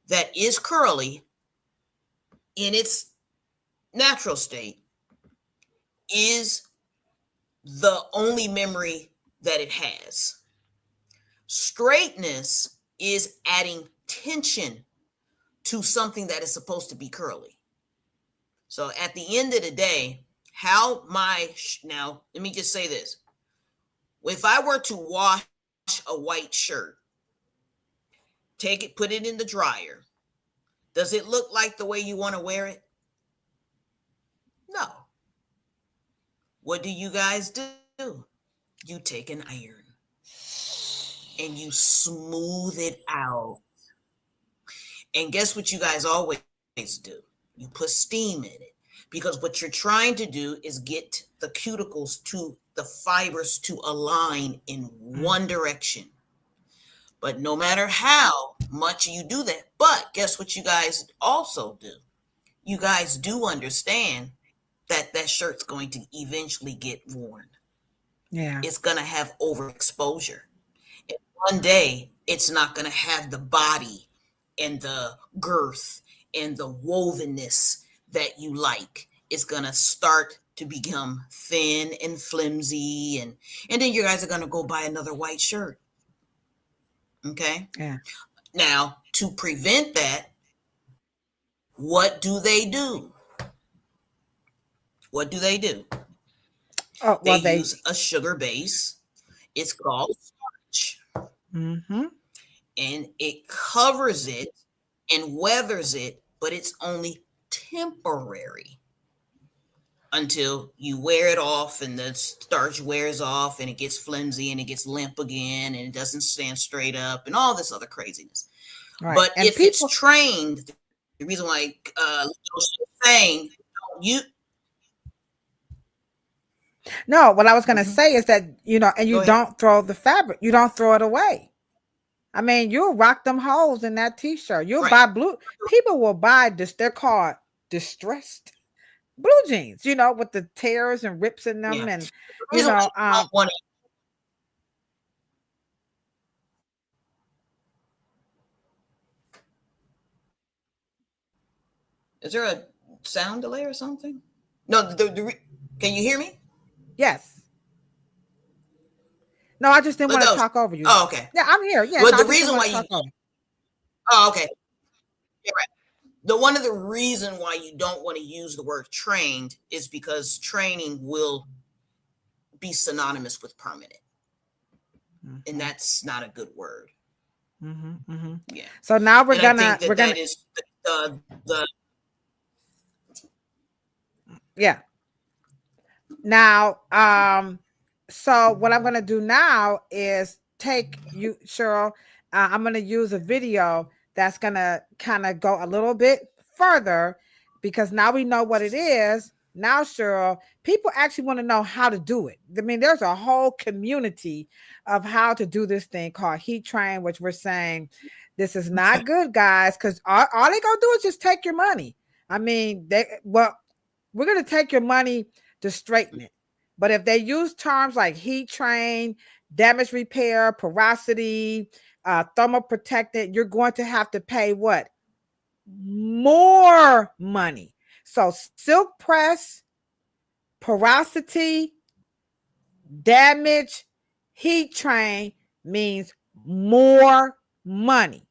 that is curly in its natural state is the only memory that it has. Straightness is adding tension to something that is supposed to be curly. So at the end of the day, now let me just say this. If I were to wash a white shirt, take it, put it in the dryer, does it look like the way you want to wear it? No. What do you guys do? You take an iron and you smooth it out. And guess what you guys always do? You put steam in it, because what you're trying to do is get the cuticles to the fibers to align in one direction. But no matter how much you do that, but guess what you guys also do? You guys do understand that that shirt's going to eventually get worn. Yeah. It's going to have overexposure. And one day, it's not going to have the body and the girth and the wovenness that you like. It's going to start to become thin and flimsy. And then you guys are going to go buy another white shirt. Okay? Yeah. Now, to prevent that, what do they do? What do they do? Oh, well, they use a sugar base. It's called starch. Mm-hmm. And it covers it and weathers it, but it's only temporary until you wear it off and the starch wears off and it gets flimsy and it gets limp again and it doesn't stand straight up and all this other craziness. Right. But and if it's trained, the reason why Ladosha is saying you. No, what I was going to say is that, and you don't throw the fabric, you don't throw it away. I mean, you'll rock them holes in that t-shirt. You'll buy blue. People will buy this. They're called distressed blue jeans, with the tears and rips in them. And, is there a sound delay or something? No, can you hear me? Yes. No, I just didn't want to talk over you. Oh, okay. Yeah, I'm here. Yeah. But the reason why you. Oh, okay. You're right. One of the reason why you don't want to use the word trained is because training will be synonymous with permanent, and that's not a good word. Mm-hmm, mm-hmm. Yeah. So now we're gonna. That is the. Yeah. Now, so what I'm going to do now is take you, Cheryl. I'm going to use a video that's going to kind of go a little bit further, because now we know what it is. Now, Cheryl, people actually want to know how to do it. I mean, there's a whole community of how to do this thing called heat train, which we're saying this is not good, guys, because all they going to do is just take your money. I mean, we're going to take your money to straighten it. But if they use terms like heat train, damage repair, porosity, thermal protected, you're going to have to pay what? More money. So silk press, porosity, damage, Heat train means more money.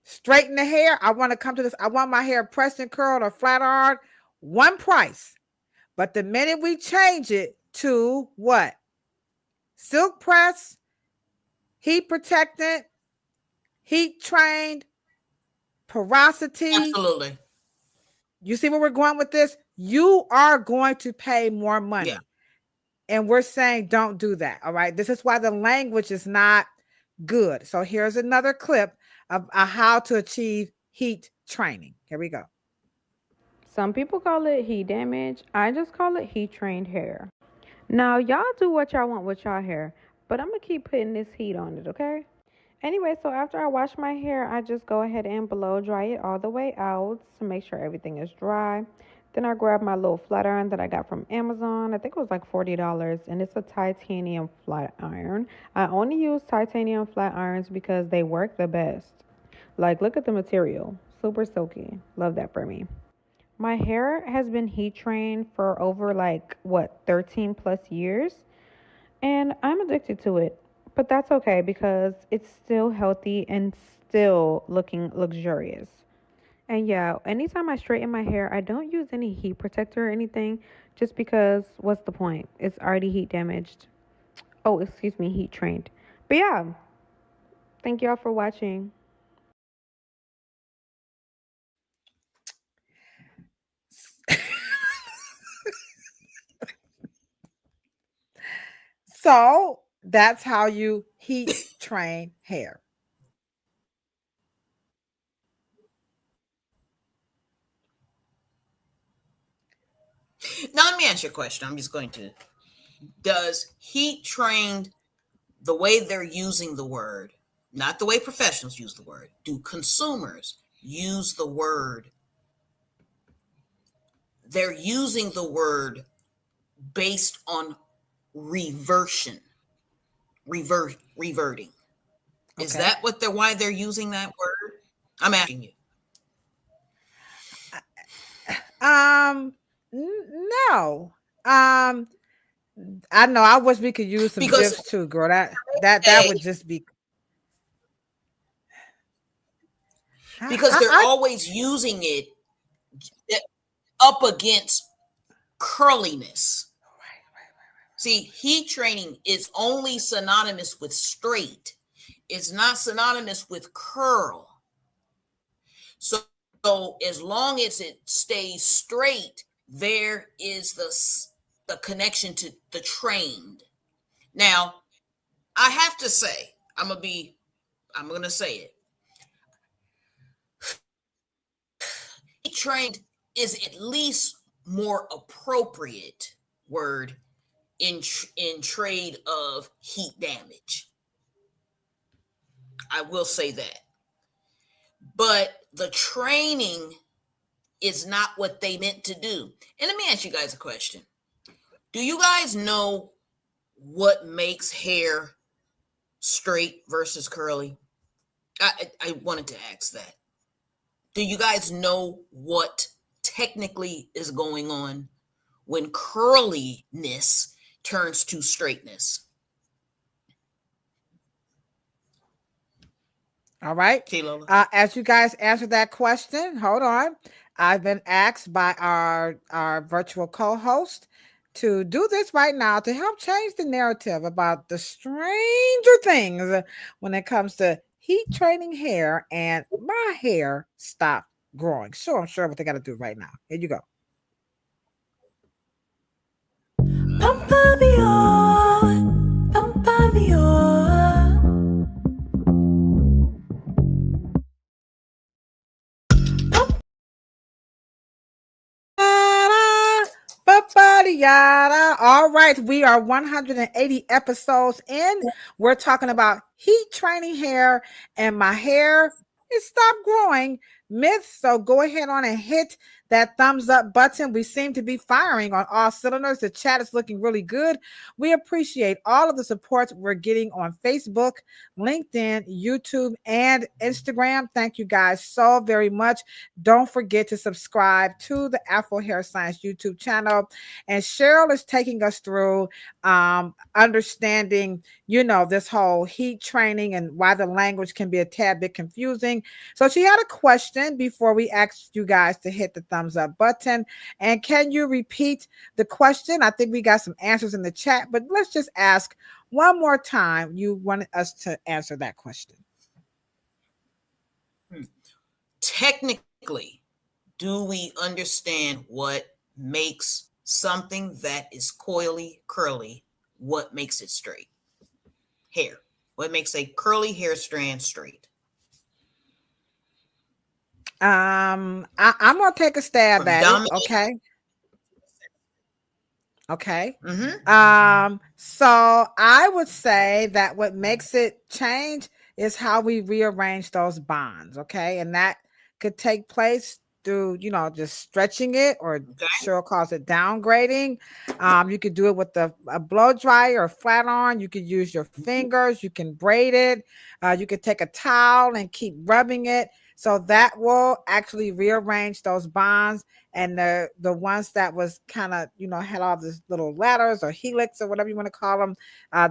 Straighten the hair. I want to come to this. I want my hair pressed and curled or flat ironed. One price. But the minute we change it to what? Silk press, heat protectant, heat trained, porosity. Absolutely. You see where we're going with this? You are going to pay more money. Yeah. And we're saying don't do that. All right. This is why the language is not good. So here's another clip of how to achieve heat training. Here we go. Some people call it heat damage. I just call it heat trained hair. Now, y'all do what y'all want with y'all hair, but I'm going to keep putting this heat on it, okay? Anyway, so after I wash my hair, I just go ahead and blow dry it all the way out to make sure everything is dry. Then I grab my little flat iron that I got from Amazon. I think it was like $40, and it's a titanium flat iron. I only use titanium flat irons because they work the best. Like, look at the material. Super silky. Love that for me. My hair has been heat trained for over 13 plus years, and I'm addicted to it. But that's okay because it's still healthy and still looking luxurious. And yeah, anytime I straighten my hair, I don't use any heat protector or anything just because what's the point? It's already heat damaged. Oh, excuse me, heat trained. But yeah, thank y'all for watching. So that's how you heat train hair. Now let me ask you a question. I'm just going to. Does heat trained, the way they're using the word, not the way professionals use the word, do consumers use the word? They're using the word based on reverting. Is Okay. that why they're using that word? I'm asking you. No. I know. I wish we could use some Because gifs too, girl. That would just be because they're always using it up against curliness. See, heat training is only synonymous with straight. It's not synonymous with curl. So as long as it stays straight, there is the connection to the trained. Now, I have to say, I'm gonna say it. Heat trained is at least more appropriate word in trade of heat damage. I will say that. But the training is not what they meant to do. And let me ask you guys a question. Do you guys know what makes hair straight versus curly? I wanted to ask that. Do you guys know what technically is going on when curliness turns to straightness? All right. As you guys answer that question, hold on. I've been asked by our virtual co-host to do this right now to help change the narrative about the stranger things when it comes to heat training hair and my hair stopped growing. So I'm sure what they got to do right now. Here you go. All right, we are 180 episodes in. We're talking about heat training hair, and my hair it stopped growing. myths. So go ahead on and hit that thumbs up button. We seem to be firing on all cylinders. The chat is looking really good. We appreciate all of the support we're getting on Facebook, LinkedIn, YouTube, and Instagram. Thank you guys so very much. Don't forget to subscribe to the Afro Hair Science YouTube channel. And Cheryl is taking us through understanding, this whole heat training and why the language can be a tad bit confusing. So she had a question before we asked you guys to hit the thumbs up button. And can you repeat the question? I think we got some answers in the chat, but let's just ask one more time. You wanted us to answer that question. Technically, do we understand what makes something that is coily, curly, what makes it straight? Hair. What makes a curly hair strand straight? I'm gonna take a stab at it. Okay. Okay. So I would say that what makes it change is how we rearrange those bonds. Okay. And that could take place through, just stretching it, or Cheryl calls it downgrading. You could do it with a blow dryer or flat iron. You could use your fingers. You can braid it. You could take a towel and keep rubbing it. So that will actually rearrange those bonds. And the ones that was kind of, had all these little ladders or helix or whatever you want to call them,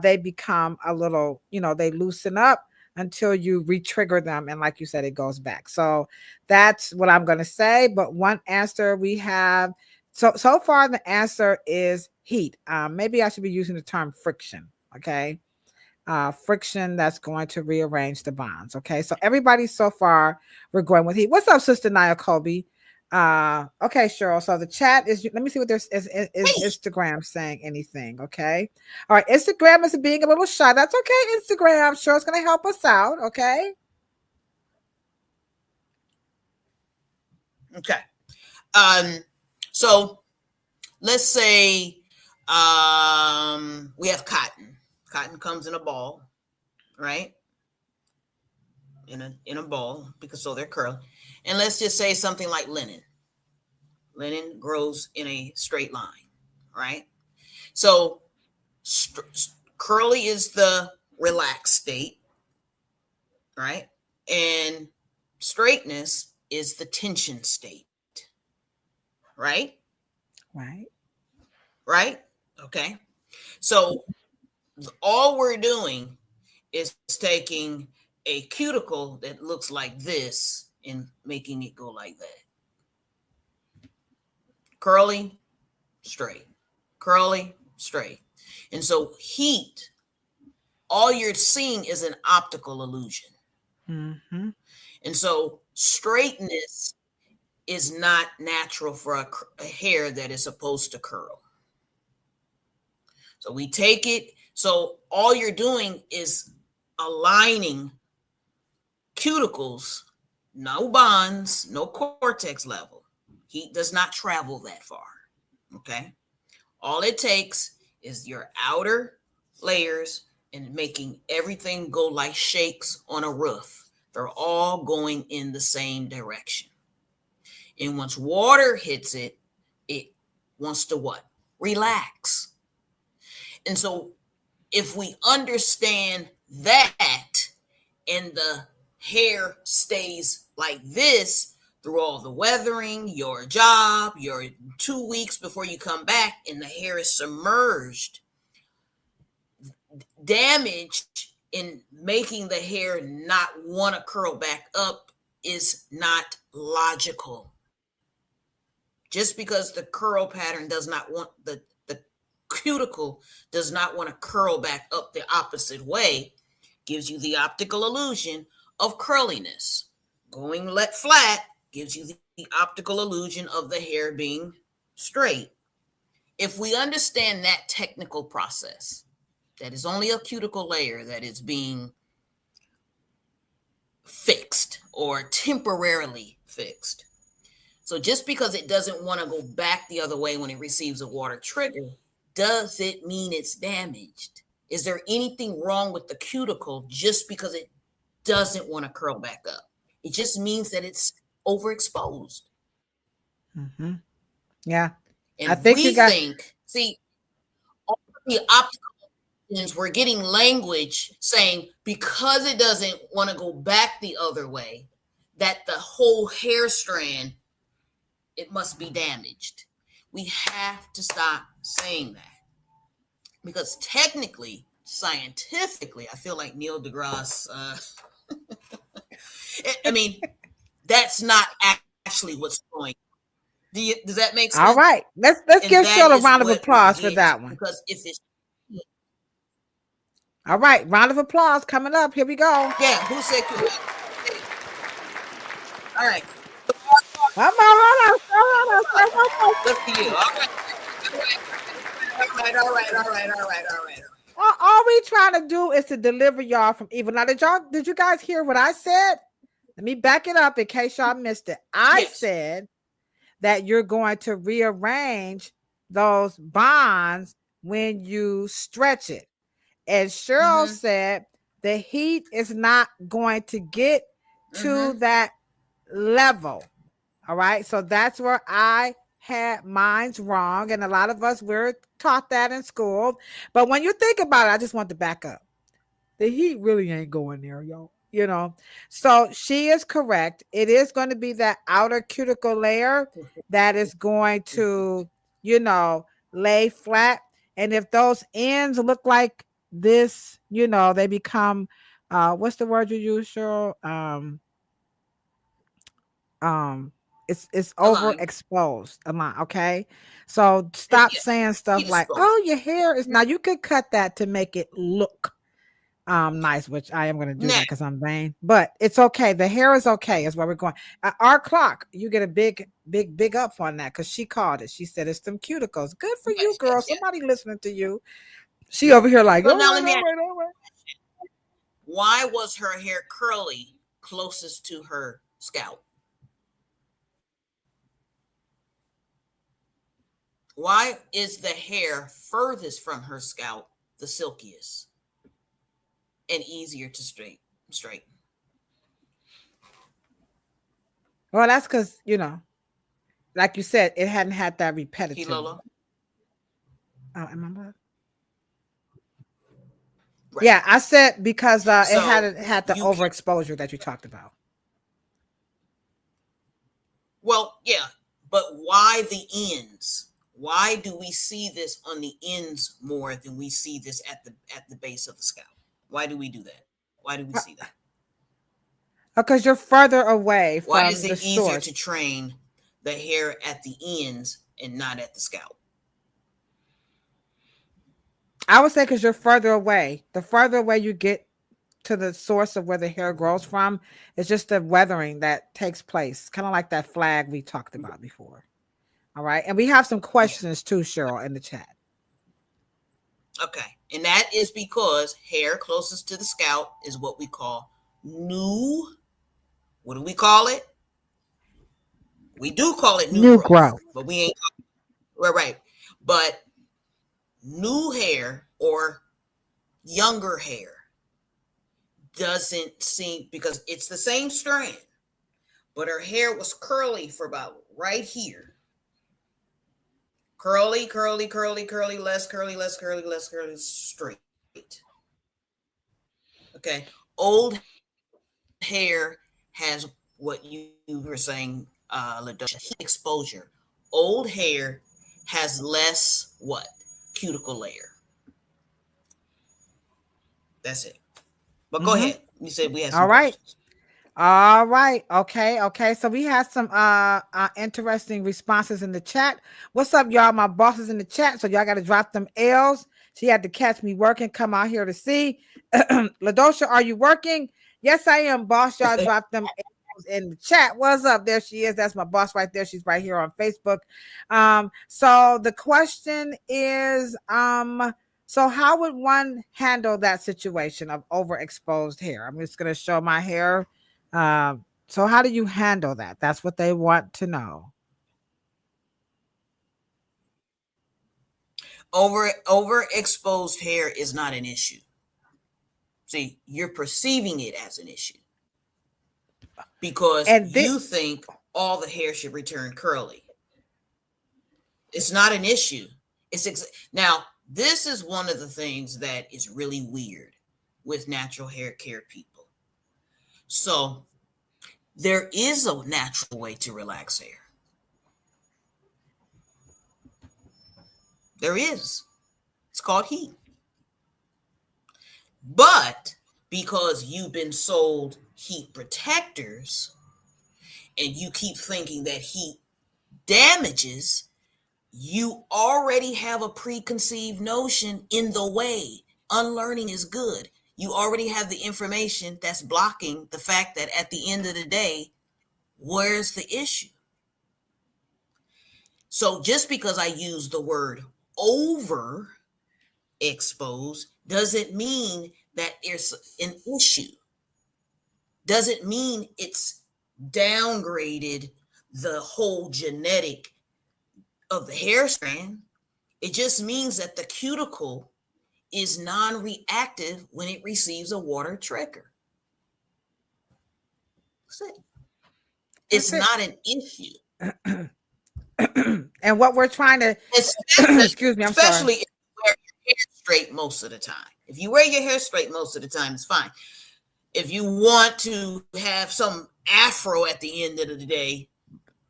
they become a little, they loosen up until you re-trigger them. And like you said, it goes back. So that's what I'm going to say. But one answer we have, so far the answer is heat. Maybe I should be using the term friction. Okay. Friction that's going to rearrange the bonds. Okay. So everybody so far, we're going with heat. What's up, Sister Nia Kobe? Okay, Cheryl. So the chat is, let me see what there's is Instagram saying anything. Okay. All right. Instagram is being a little shy. That's okay. Instagram, Cheryl's going to help us out. Okay. Okay. So let's say we have cotton. Cotton comes in a ball, right? In a ball, because so they're curly. And let's just say something like linen. Linen grows in a straight line, right? So curly is the relaxed state, right? And straightness is the tension state, right? Right? Okay. So all we're doing is taking a cuticle that looks like this and making it go like that. Curly, straight. Curly, straight. And so heat, all you're seeing is an optical illusion. And so straightness is not natural for a hair that is supposed to curl. So we take it. So all you're doing is aligning cuticles, no bonds, no cortex level. Heat does not travel that far. Okay. All it takes is your outer layers and making everything go like shakes on a roof. They're all going in the same direction. And once water hits it, it wants to what? Relax. And so if we understand that and the hair stays like this through all the weathering, your job, your 2 weeks before you come back, and the hair is submerged, damage in making the hair not want to curl back up is not logical. Just because the curl pattern does not want the cuticle does not want to curl back up the opposite way, gives you the optical illusion of curliness. Going flat gives you the optical illusion of the hair being straight. If we understand that technical process, that is only a cuticle layer that is being fixed or temporarily fixed. So just because it doesn't want to go back the other way when it receives a water trigger, does it mean it's damaged? Is there anything wrong with the cuticle just because it doesn't want to curl back up? It just means that it's overexposed. Mm-hmm. Yeah. And I think we you got think, see, all the options, we're getting language saying because it doesn't want to go back the other way, that the whole hair strand, it must be damaged. We have to stop saying that. Because technically, scientifically, I feel like Neil deGrasse, I mean, that's not actually what's going on. Does that make sense? all right. Let's And give that Cheryl a is round of what applause we for get, that one. because if it's, All right, round of applause coming up. Here we go. yeah, who said, all right, Come on, hold on. good for you. All right. All we trying to do is to deliver y'all from evil. Now, did you guys hear what I said? Let me back it up in case y'all missed it. I said that you're going to rearrange those bonds when you stretch it. And Cheryl said the heat is not going to get to that level. All right. So that's where I had mine's wrong. And a lot of us, we're taught that in school. But when you think about it, I just want to back up. The heat really ain't going there, y'all. You know, so she is correct. It is going to be that outer cuticle layer that is going to, lay flat. And if those ends look like this, they become, what's the word you use, Cheryl? It's overexposed. Okay. So stop saying stuff like, oh, your hair is now. You could cut that to make it look nice, which I am going to do that because I'm vain, but it's okay. The hair is okay, is where we're going. Our clock, you get a big up on that because she called it. She said it's them cuticles. Good for you, girl. Somebody listening to you. She over here like, all right. Why was her hair curly closest to her scalp? Why is the hair furthest from her scalp the silkiest and easier to straighten? Well, that's because, like you said, it hadn't had that repetitive. Lola? Right. Yeah, I said because it hadn't had the overexposure that you talked about. Well, yeah, but why the ends? Why do we see this on the ends more than we see this at the base of the scalp? Why do we do that? Why do we see that? Because you're further away from the source. Why is it easier to train the hair at the ends and not at the scalp? I would say because you're further away. The further away you get to the source of where the hair grows from, it's just the weathering that takes place. Kind of like that flag we talked about before. All right. And we have some questions too, Cheryl, in the chat. Okay. And that is because hair closest to the scalp is what we call new. What do we call it? We do call it new growth. But we ain't. Right. But new hair or younger hair doesn't seem, because it's the same strand, but her hair was curly for about right here. Curly, less curly, straight. Okay. Old hair has what you were saying, Ladosha, exposure. Old hair has less what? Cuticle layer. That's it. But go ahead. You said we had some questions. All right. Okay. So we had some interesting responses in the chat. What's up, y'all? My boss is in the chat, so y'all got to drop them L's. She had to catch me working. Come out here to see. Ladosha, are you working? Yes, I am, boss. Y'all drop them L's in the chat. What's up? There she is. That's my boss right there. She's right here on Facebook. So the question is, so how would one handle that situation of overexposed hair? I'm just going to show my hair. So how do you handle that? That's what they want to know. Overexposed hair is not an issue. See, you're perceiving it as an issue because you think all the hair should return curly. It's not an issue. Now, this is one of the things that is really weird with natural hair care people. So there is a natural way to relax hair. There is. It's called heat. But because you've been sold heat protectors and you keep thinking that heat damages, you already have a preconceived notion in the way. Unlearning is good. You already have the information that's blocking the fact that at the end of the day, where's the issue? So just because I use the word overexposed doesn't mean that there's an issue. Doesn't mean it's downgraded the whole genetic of the hair strand. It just means that the cuticle is non-reactive when it receives a water trigger. That's it. It's not an issue. And what we're trying to excuse me, I'm especially sorry. if you wear your hair straight most of the time. If you wear your hair straight most of the time, it's fine. If you want to have some afro at the end of the day,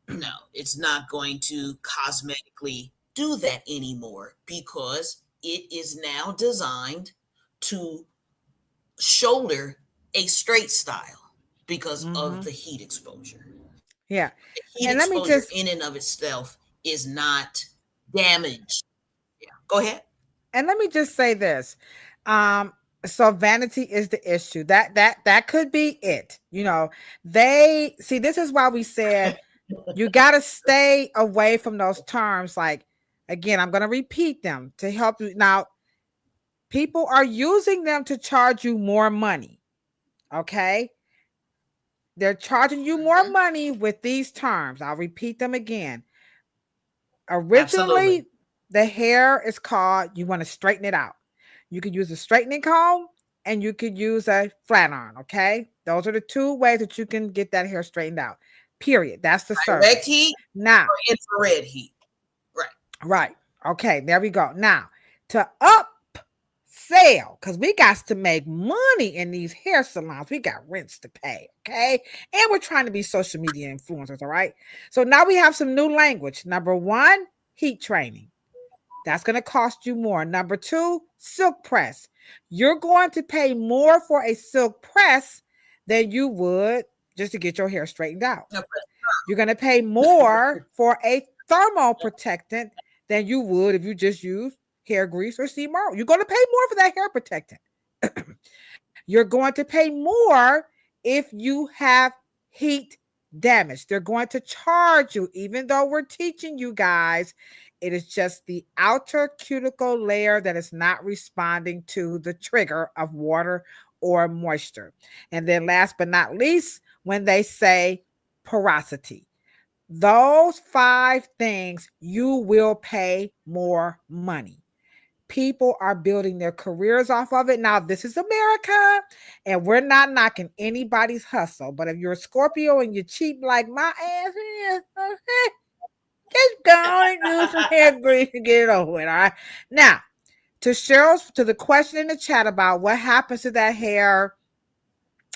no, it's not going to cosmetically do that anymore because it is now designed to shoulder a straight style because of the heat exposure. Yeah. The heat And let me exposure just in and of itself is not damaged. Yeah, go ahead. and let me just say this. So vanity is the issue. That could be it. You know, they see this is why we said you got to stay away from those terms. Like, again, I'm going to repeat them to help you. Now, people are using them to charge you more money. Okay. They're charging you more money with these terms. I'll repeat them again. Originally, Absolutely. the hair is called, you want to straighten it out. You could use a straightening comb and you could use a flat iron. Okay. Those are the two ways that you can get that hair straightened out. Period. That's the Direct service. heat Now, or infrared heat. Right. right. Okay. There we go. Now, to upsell, because we got to make money in these hair salons, we got rents to pay. Okay. And we're trying to be social media influencers. All right. So now we have some new language. Number one, heat training. That's going to cost you more. Number two, silk press. You're going to pay more for a silk press than you would just to get your hair straightened out. Okay. You're going to pay more for a thermal protectant than you would if you just use hair grease or seed oil. You're going to pay more for that hair protectant. You're going to pay more if you have heat damage. They're going to charge you, even though we're teaching you guys. It is just the outer cuticle layer that is not responding to the trigger of water or moisture. And then last but not least, when they say porosity, those 5 things, you will pay more money. People are building their careers off of it. Now, this is America, and we're not knocking anybody's hustle. But if you're a Scorpio and you're cheap like my ass is, okay, just go and do some hair grease and get it over with. All right. Now, to the question in the chat about what happens to that hair,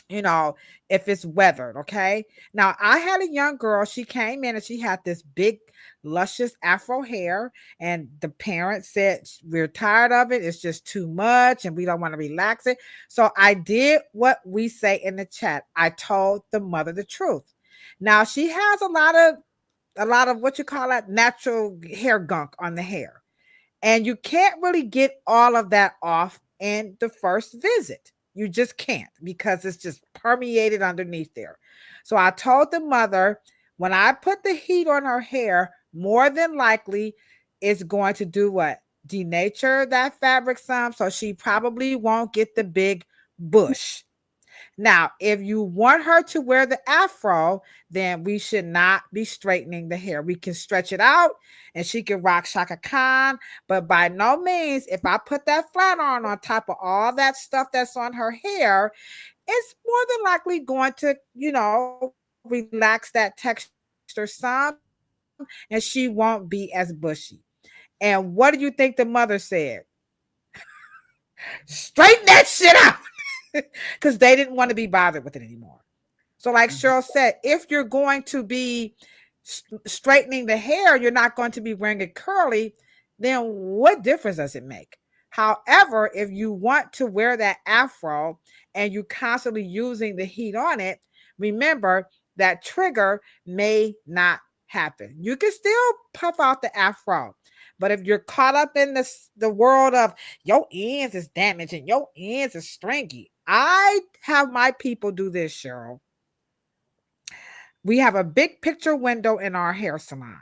you know, if it's weathered. Okay. Now, I had a young girl. She came in and she had this big, luscious afro hair. And the parents said, we're tired of it. It's just too much and we don't want to relax it. So I did what we say in the chat. I told the mother the truth. Now, she has a lot of what you call that natural hair gunk on the hair. And you can't really get all of that off in the first visit. You just can't because it's just permeated underneath there. So I told the mother, when I put the heat on her hair, more than likely it's going to do what? Denature that fabric some. So she probably won't get the big bush. Now, if you want her to wear the afro, then we should not be straightening the hair. We can stretch it out and she can rock Shaka Khan. But by no means, if I put that flat on top of all that stuff that's on her hair, it's more than likely going to, relax that texture her some, and she won't be as bushy. And what do you think the mother said? Straighten that shit out. Because they didn't want to be bothered with it anymore. So, like Cheryl said, if you're going to be straightening the hair, you're not going to be wearing it curly, then what difference does it make? However, if you want to wear that afro and you're constantly using the heat on it, remember that trigger may not happen. You can still puff out the afro, but if you're caught up in the world of your ends is damaged and your ends is stringy, I have my people do this, Cheryl. We have a big picture window in our hair salon.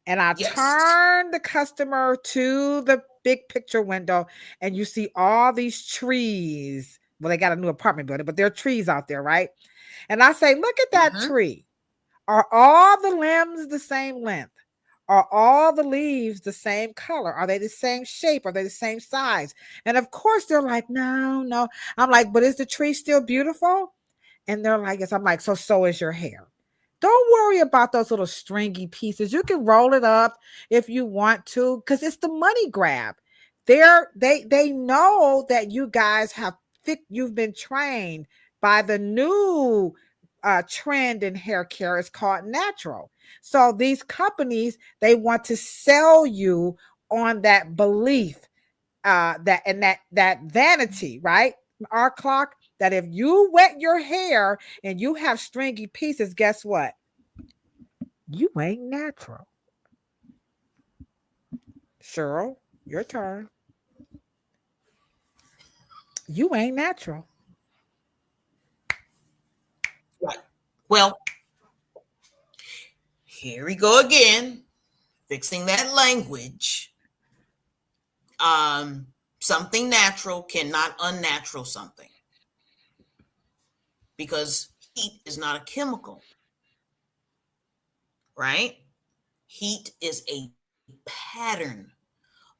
And I turn the customer to the big picture window, and you see all these trees. Well, they got a new apartment building, but there are trees out there, right? And I say, look at that tree. Are all the limbs the same length? Are all the leaves the same color? Are they the same shape? Are they the same size? And of course, they're like, no. I'm like, but is the tree still beautiful? And they're like, yes. I'm like, so is your hair. Don't worry about those little stringy pieces. You can roll it up if you want to, because it's the money grab. They know that you guys you've been trained by the new trend in hair care. It's called natural. So these companies, they want to sell you on that belief, that vanity, right? Our clock, that if you wet your hair and you have stringy pieces, guess what? You ain't natural. Cheryl, your turn. You ain't natural. Right. Well, here we go again, fixing that language. Something natural cannot unnatural something, because heat is not a chemical, right? Heat is a pattern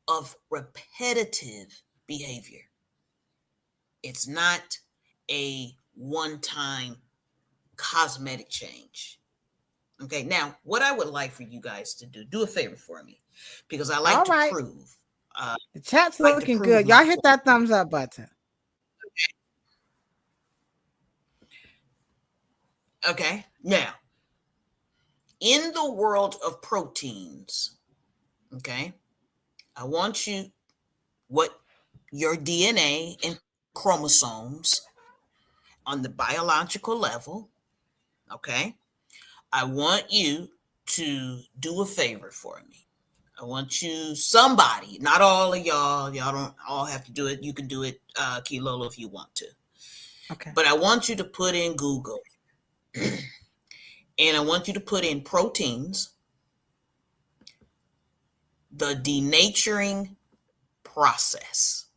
of repetitive behavior. It's not a one-time cosmetic change. Okay, now what I would like for you guys to do a favor for me, because I like to prove. The chat's looking good. Y'all hit that thumbs up button. Okay, now, in the world of proteins, okay, I want you, what your DNA and chromosomes on the biological level, okay, I want you to do a favor for me. I want you, somebody, not all of y'all don't all have to do it. You can do it, Kilolo, if you want to. Okay. But I want you to put in Google and I want you to put in proteins, the denaturing process.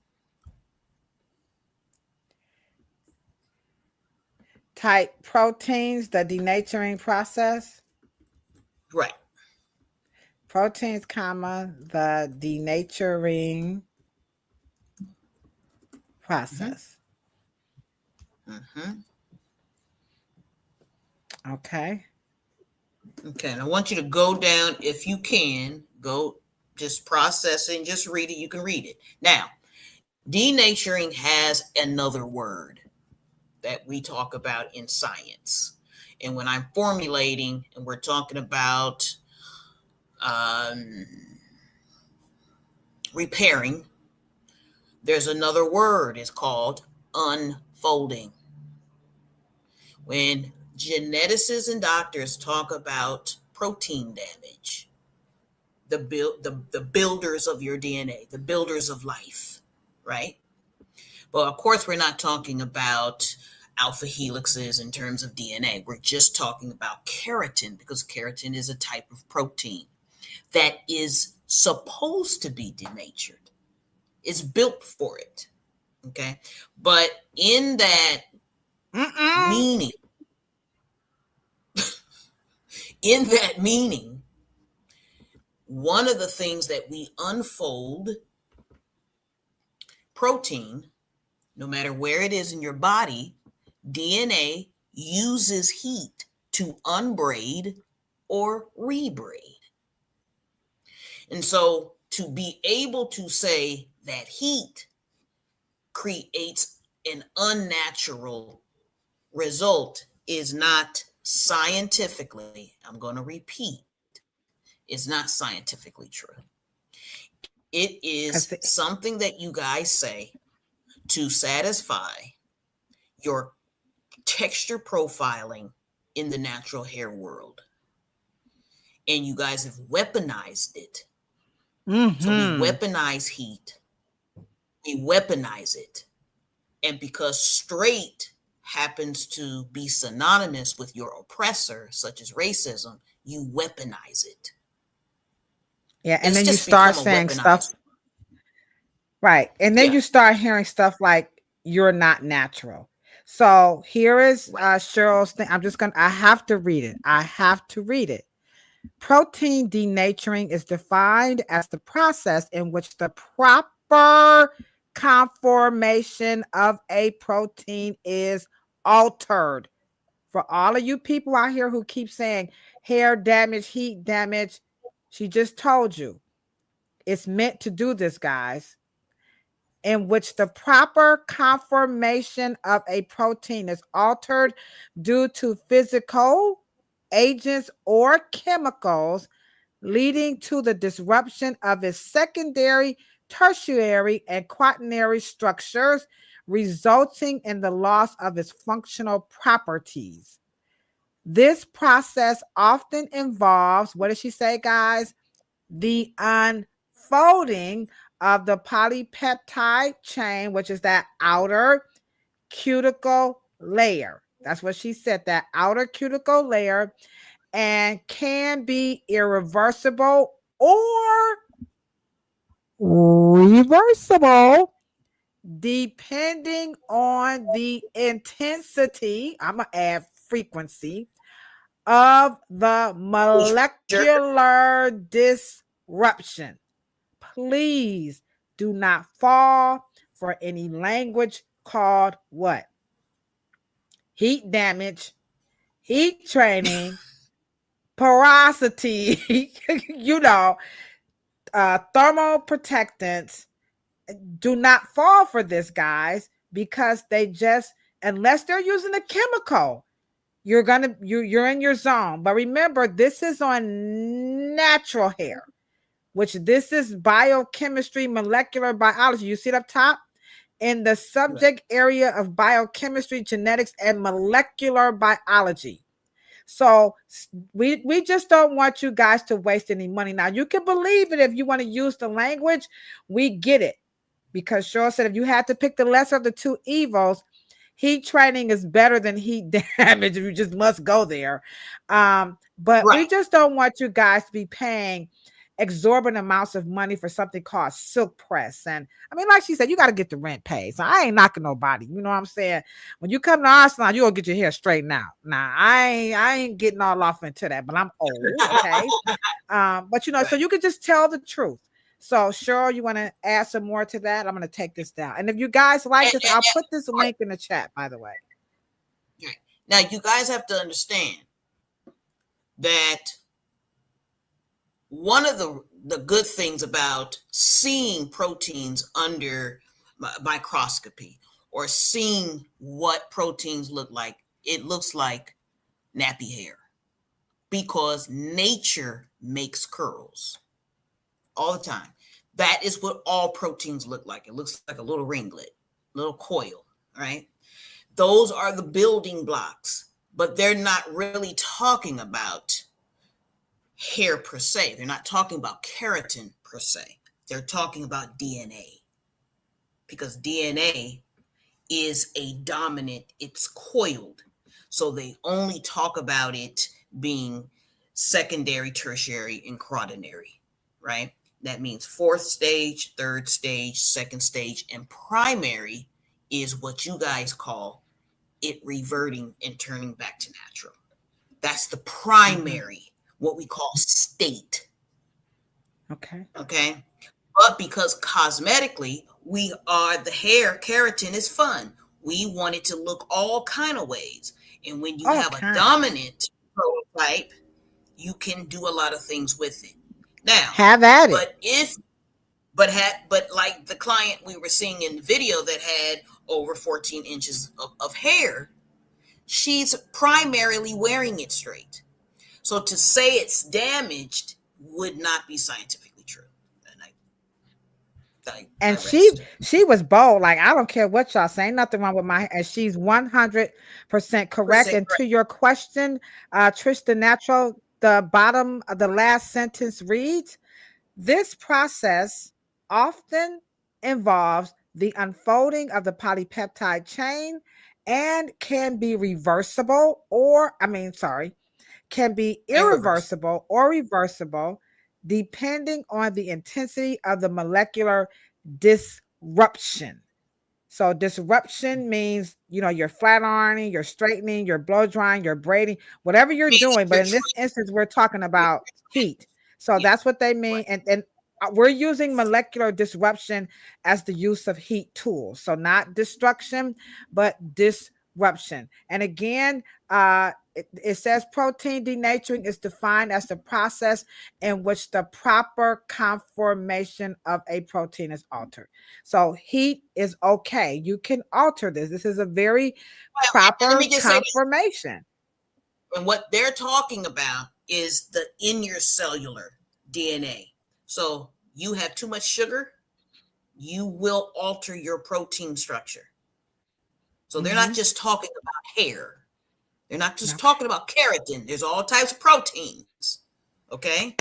Type proteins, the denaturing process. Right. Proteins, comma, the denaturing process. Okay. Okay, and I want you to go down, if you can, go just process it and just read it. You can read it. Now, denaturing has another word that we talk about in science. And when I'm formulating and we're talking about repairing, there's another word. It's called unfolding. When geneticists and doctors talk about protein damage, the builders of your DNA, the builders of life, right? But of course, we're not talking about alpha helixes in terms of DNA. We're just talking about keratin, because keratin is a type of protein that is supposed to be denatured. It's built for it, okay? But in that meaning, one of the things that we unfold, protein, no matter where it is in your body, DNA uses heat to unbraid or rebraid. And so to be able to say that heat creates an unnatural result is not scientifically, I'm going to repeat, is not scientifically true. It is something that you guys say to satisfy your texture profiling in the natural hair world. And you guys have weaponized it. Mm-hmm. So we weaponize heat. We weaponize it. And because straight happens to be synonymous with your oppressor, such as racism, you weaponize it. Yeah, and then you start saying stuff. Right. And then you start hearing stuff like, you're not natural. So here is Cheryl's thing. I have to read it. Protein denaturing is defined as the process in which the proper conformation of a protein is altered. For all of you people out here who keep saying hair damage, heat damage, she just told you it's meant to do this, guys, in which the proper conformation of a protein is altered due to physical agents or chemicals, leading to the disruption of its secondary, tertiary, and quaternary structures, resulting in the loss of its functional properties. This process often involves, what does she say, guys? The unfolding of the polypeptide chain, which is that outer cuticle layer. That's what she said, that outer cuticle layer, and can be irreversible or reversible depending on the intensity, I'm going to add frequency, of the molecular disruption. Please do not fall for any language called what? Heat damage, heat training, porosity, thermal protectants. Do not fall for this, guys, because they just, unless they're using a chemical, you're in your zone. But remember, this is on natural hair, which this is biochemistry, molecular biology. You see it up top? In the subject area of biochemistry, genetics, and molecular biology. So we just don't want you guys to waste any money. Now, you can believe it if you want to use the language. We get it. Because Cheryl said if you had to pick the lesser of the two evils, heat training is better than heat damage. You just must go there. But we just don't want you guys to be paying exorbitant amounts of money for something called silk press. And I mean, like she said, you got to get the rent paid. So I ain't knocking nobody. You know what I'm saying? When you come to our salon, you're going to get your hair straightened out. Now, I ain't getting all off into that, but I'm old. Okay. But so you can just tell the truth. So Cheryl, you want to add some more to that? I'm going to take this down. And if you guys like this, I'll put this link in the chat, by the way. Now, you guys have to understand that one of the good things about seeing proteins under microscopy or seeing what proteins look like, it looks like nappy hair because nature makes curls all the time. That is what all proteins look like. It looks like a little ringlet, little coil, right? Those are the building blocks, but they're not really talking about hair per se. They're not talking about keratin per se. They're talking about DNA because DNA is a dominant, it's coiled. So they only talk about it being secondary, tertiary, and quaternary, right? That means fourth stage, third stage, second stage, and primary is what you guys call it reverting and turning back to natural. That's the primary, what we call state. Okay. But because cosmetically, the hair keratin is fun. We want it to look all kind of ways. And when you have a dominant prototype, you can do a lot of things with it. Now, have at it. But like the client we were seeing in the video that had over 14 inches of hair, she's primarily wearing it straight. So to say it's damaged would not be scientifically true. And she was bold. Like, I don't care what y'all say. Nothing wrong with my hair. And she's 100% correct. And to your question, Trish the Natural, the bottom of the last sentence reads, this process often involves the unfolding of the polypeptide chain and can be reversible can be irreversible or reversible depending on the intensity of the molecular disruption. So disruption means, you're flat ironing, you're straightening, you're blow drying, you're braiding, whatever you're doing. But in this instance, we're talking about heat. So that's what they mean. And we're using molecular disruption as the use of heat tools. So not destruction, but disruption. And again, it says protein denaturing is defined as the process in which the proper conformation of a protein is altered. So heat is okay. You can alter this. This is a very proper conformation. And what they're talking about is the in your cellular DNA. So you have too much sugar, you will alter your protein structure. So they're not just talking about hair. They're not just talking about keratin. There's all types of proteins. Okay?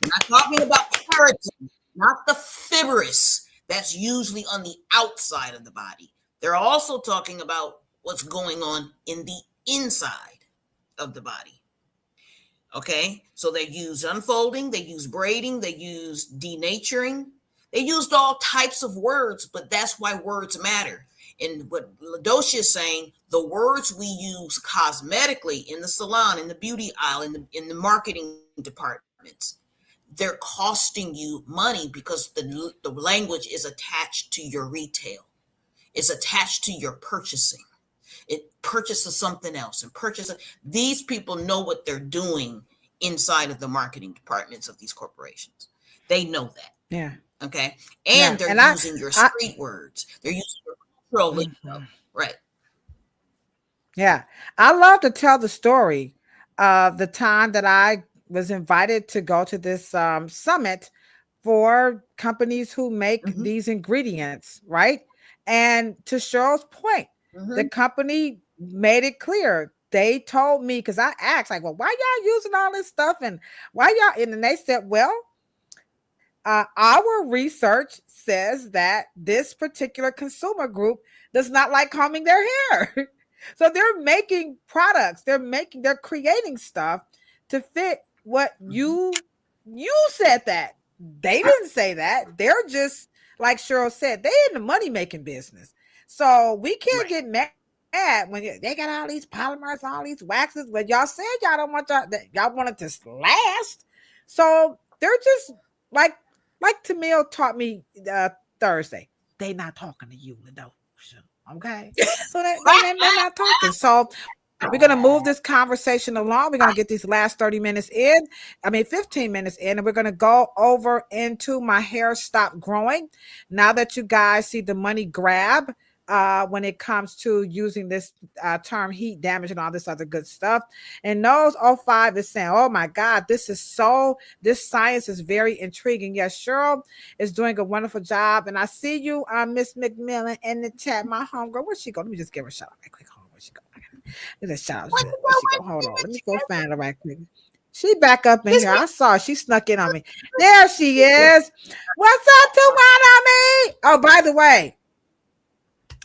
We're not talking about keratin, not the fibrous. That's usually on the outside of the body. They're also talking about what's going on in the inside of the body. Okay? So they use unfolding, they use braiding, they use denaturing. They used all types of words, but that's why words matter. And what Ladosha is saying, the words we use cosmetically in the salon, in the beauty aisle, in the marketing departments, they're costing you money because the language is attached to your retail. It's attached to your purchasing. It purchases something else and purchases. These people know what they're doing inside of the marketing departments of these corporations. They know that. Yeah. Okay. And they're using your street words. They're using your cultural lingo. Right. Yeah. I love to tell the story of the time that I was invited to go to this summit for companies who make these ingredients, right? And to Cheryl's point, the company made it clear. They told me, because I asked, like, well, why y'all using all this stuff? And why y'all? And then they said, well, our research says that this particular consumer group does not like combing their hair. So they're making products, they're creating stuff to fit what you said. That they didn't say that. They're just, like Cheryl said, they in the money making business. So we can't get mad when they got all these polymers, all these waxes, but y'all said y'all don't want y'all want it to last. So they're just like Tamil taught me Thursday. They not talking to you, Ladosha. Okay, so they're not talking. So we're going to move this conversation along. We're going to get these last 15 minutes in, and we're going to go over into my hair stop growing. Now that you guys see the money grab when it comes to using this term heat damage and all this other good stuff. And Nose 05 is saying, oh my God, this science is very intriguing. Yes, Cheryl is doing a wonderful job. And I see you, Miss McMillan, in the chat. My homegirl, where'd she go? Let me just give her a shout out right quick. Where'd she go? Let's shout out. Where'd she go? Hold on. Let me go find her right quick. She back up in here. I saw her. She snuck in on me. There she is. What's up, Tawana? Oh, by the way,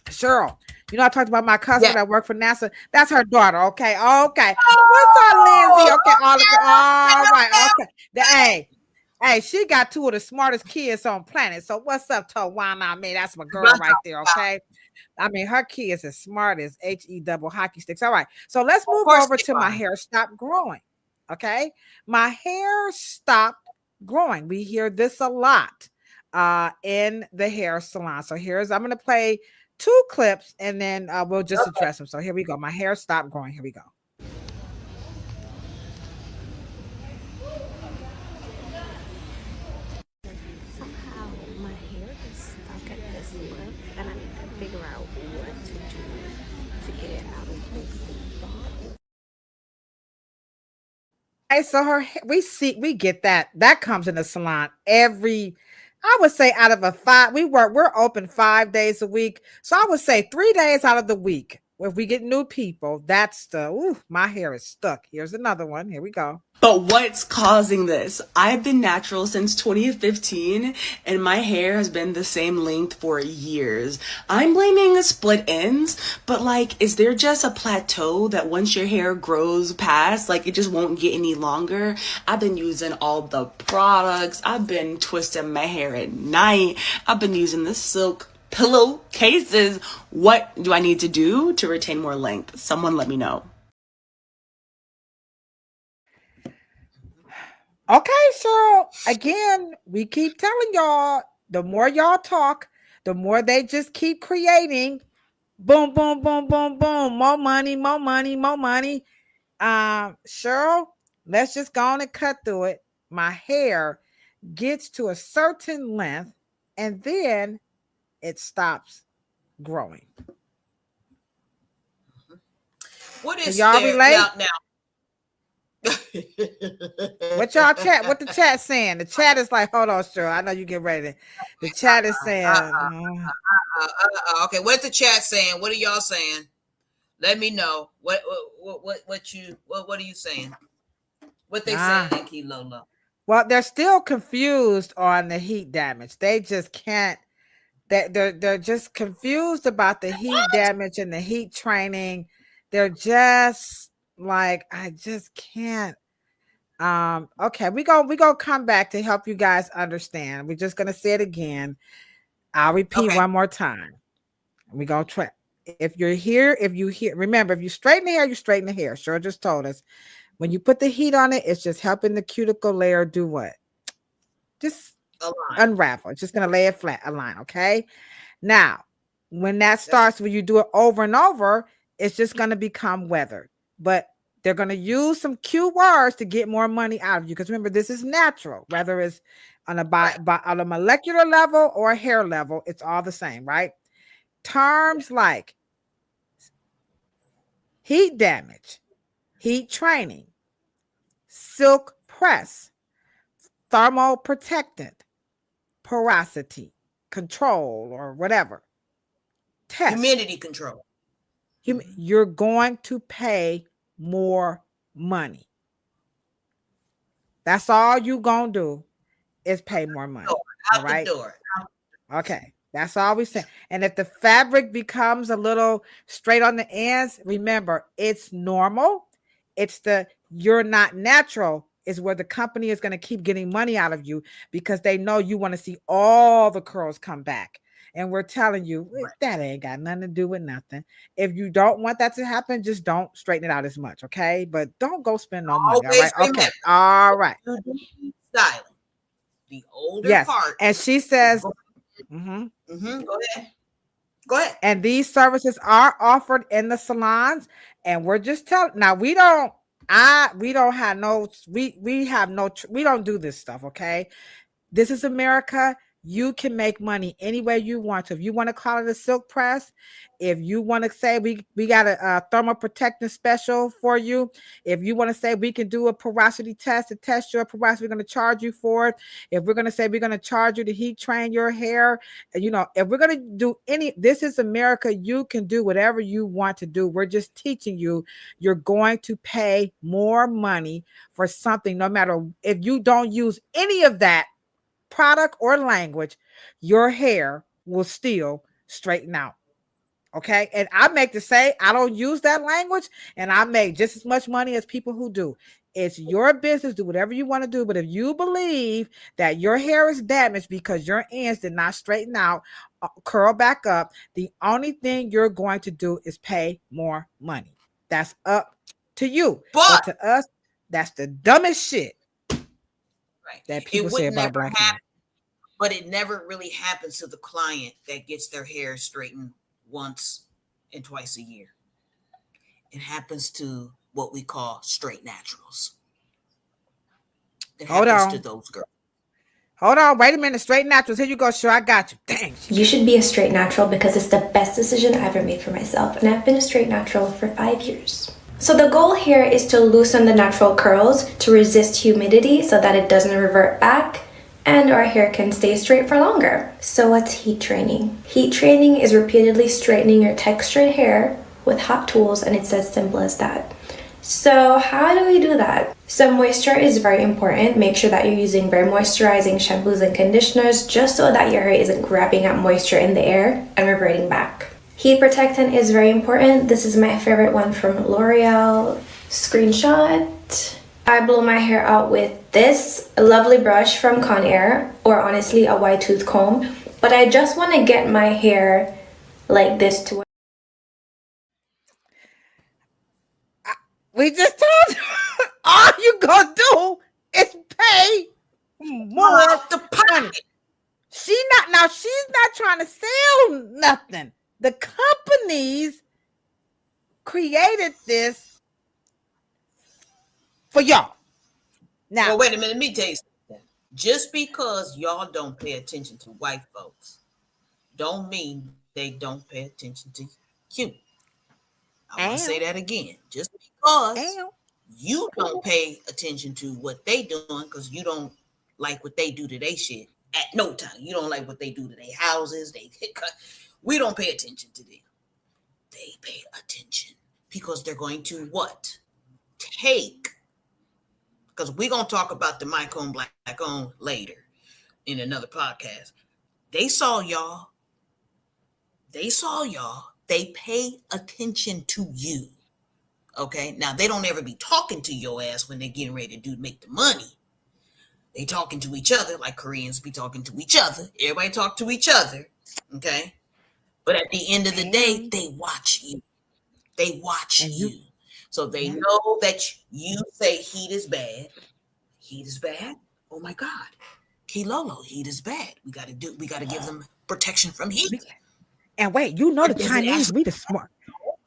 Cheryl, you know, I talked about my cousin that worked for NASA. That's her daughter. Okay. What's up, Lindsay? Okay. All right. Okay. Hey, she got two of the smartest kids on planet. So what's up, Tawana? That's my girl right there. Okay. I mean, her kids as smart as HE double hockey sticks. All right. So let's move over to my hair stopped growing. Okay. My hair stopped growing. We hear this a lot in the hair salon. So I'm going to play 2 clips and then we'll just address them. So here we go. My hair stopped growing. Here we go. So we get that comes in the salon I would say out of we're open 5 days a week. So I would say 3 days out of the week. If we get new people, my hair is stuck. Here's another one. Here we go. But what's causing this? I've been natural since 2015 and my hair has been the same length for years. I'm blaming split ends, but like, is there just a plateau that once your hair grows past, like it just won't get any longer? I've been using all the products. I've been twisting my hair at night. I've been using the silk pillow cases. What do I need to do to retain more length? Someone let me know. Okay, so again, we keep telling y'all, the more y'all talk, the more they just keep creating. Boom, boom, boom, boom, boom. More money, more money, more money. Cheryl, let's just go on and cut through it. My hair gets to a certain length and then it stops growing. What is y'all there relate? now? What the chat saying? The chat is like, hold on, Cheryl. I know you get ready. The chat is saying, okay, what's the chat saying? What are y'all saying? Let me know. What are you saying? What they saying, Key Lolo? Well, they're still confused on the heat damage. They just can't. They're just confused about the heat damage and the heat training. They're just like, I just can't. Okay, we go come back to help you guys understand. We're just gonna say it again. I'll repeat one more time. We're gonna try. If you hear, remember, if you straighten the hair, you straighten the hair. Cheryl just told us. When you put the heat on it, it's just helping the cuticle layer do what? Just unravel. It's just gonna lay it flat, align. Okay. Now, when that starts, when you do it over and over, it's just gonna become weathered. But they're going to use some cute words to get more money out of you. Because remember, this is natural, whether it's on a molecular level or a hair level, it's all the same, right? Terms like heat damage, heat training, silk press, thermoprotectant, porosity, control, or whatever. Test. Humidity control. You're going to pay more money. That's all you gonna do is pay more money. Out the door. Okay. That's all we say. And if the fabric becomes a little straight on the ends, remember, it's normal. It's you're not natural is where the company is going to keep getting money out of you because they know you want to see all the curls come back. And we're telling you, that ain't got nothing to do with nothing. If you don't want that to happen, just don't straighten it out as much, okay? But don't go spend no money, all right? Okay, all right. Styling. The older part. And she says, Go ahead. And these services are offered in the salons, and we're just telling. Now we don't do this stuff, okay? This is America. You can make money any way you want to. If you want to call it a silk press, if you want to say we got a thermoprotectant special for you, if you want to say we can do a porosity test to test your porosity, we're going to charge you for it. If we're going to say we're going to charge you to heat train your hair, if we're going to do this is America. You can do whatever you want to do. We're just teaching you. You're going to pay more money for something, no matter if you don't use any of that product or language, your hair will still straighten out. Okay. And I I don't use that language and I make just as much money as people who do. It's your business. Do whatever you want to do. But if you believe that your hair is damaged because your ends did not straighten out, curl back up, the only thing you're going to do is pay more money. That's up to you. But to us, that's the dumbest shit. Right. That people say about black hair. But it never really happens to the client that gets their hair straightened once and twice a year. It happens to what we call straight naturals. It happens to those girls. Hold on, wait a minute. Straight naturals. Here you go, sure. I got you. Dang. You should be a straight natural because it's the best decision I ever made for myself. And I've been a straight natural for 5 years. So the goal here is to loosen the natural curls to resist humidity so that it doesn't revert back and our hair can stay straight for longer. So what's heat training? Heat training is repeatedly straightening your textured hair with hot tools, and it's as simple as that. So how do we do that? So moisture is very important. Make sure that you're using very moisturizing shampoos and conditioners just so that your hair isn't grabbing at moisture in the air and reverting back. Heat protectant is very important. This is my favorite one from L'Oreal. Screenshot. I blow my hair out with this lovely brush from Conair, or honestly a wide tooth comb, but I just want to get my hair like this to We just told you, all you gonna do is pay more the money. She's not trying to sell nothing. The companies created this for y'all. Now, well, wait a minute. Let me tell you something. Just because y'all don't pay attention to white folks, don't mean they don't pay attention to you. I want to say that again. Just because you don't pay attention to what they doing because you don't like what they do to their shit at no time. You don't like what they do to their houses. We don't pay attention to them. They pay attention because they're going to what? Take. Because we're going to talk about the Mike on Black on later in another podcast. They saw y'all. They pay attention to you. Okay? Now, they don't ever be talking to your ass when they're getting ready to make the money. They talking to each other like Koreans be talking to each other. Everybody talk to each other. Okay? But at the end of the day, they watch you. They watch you. So they know that you say heat is bad. Heat is bad? Oh my God. Kilolo, heat is bad. We got to give them protection from heat. And wait, you know the Chinese, we the smart.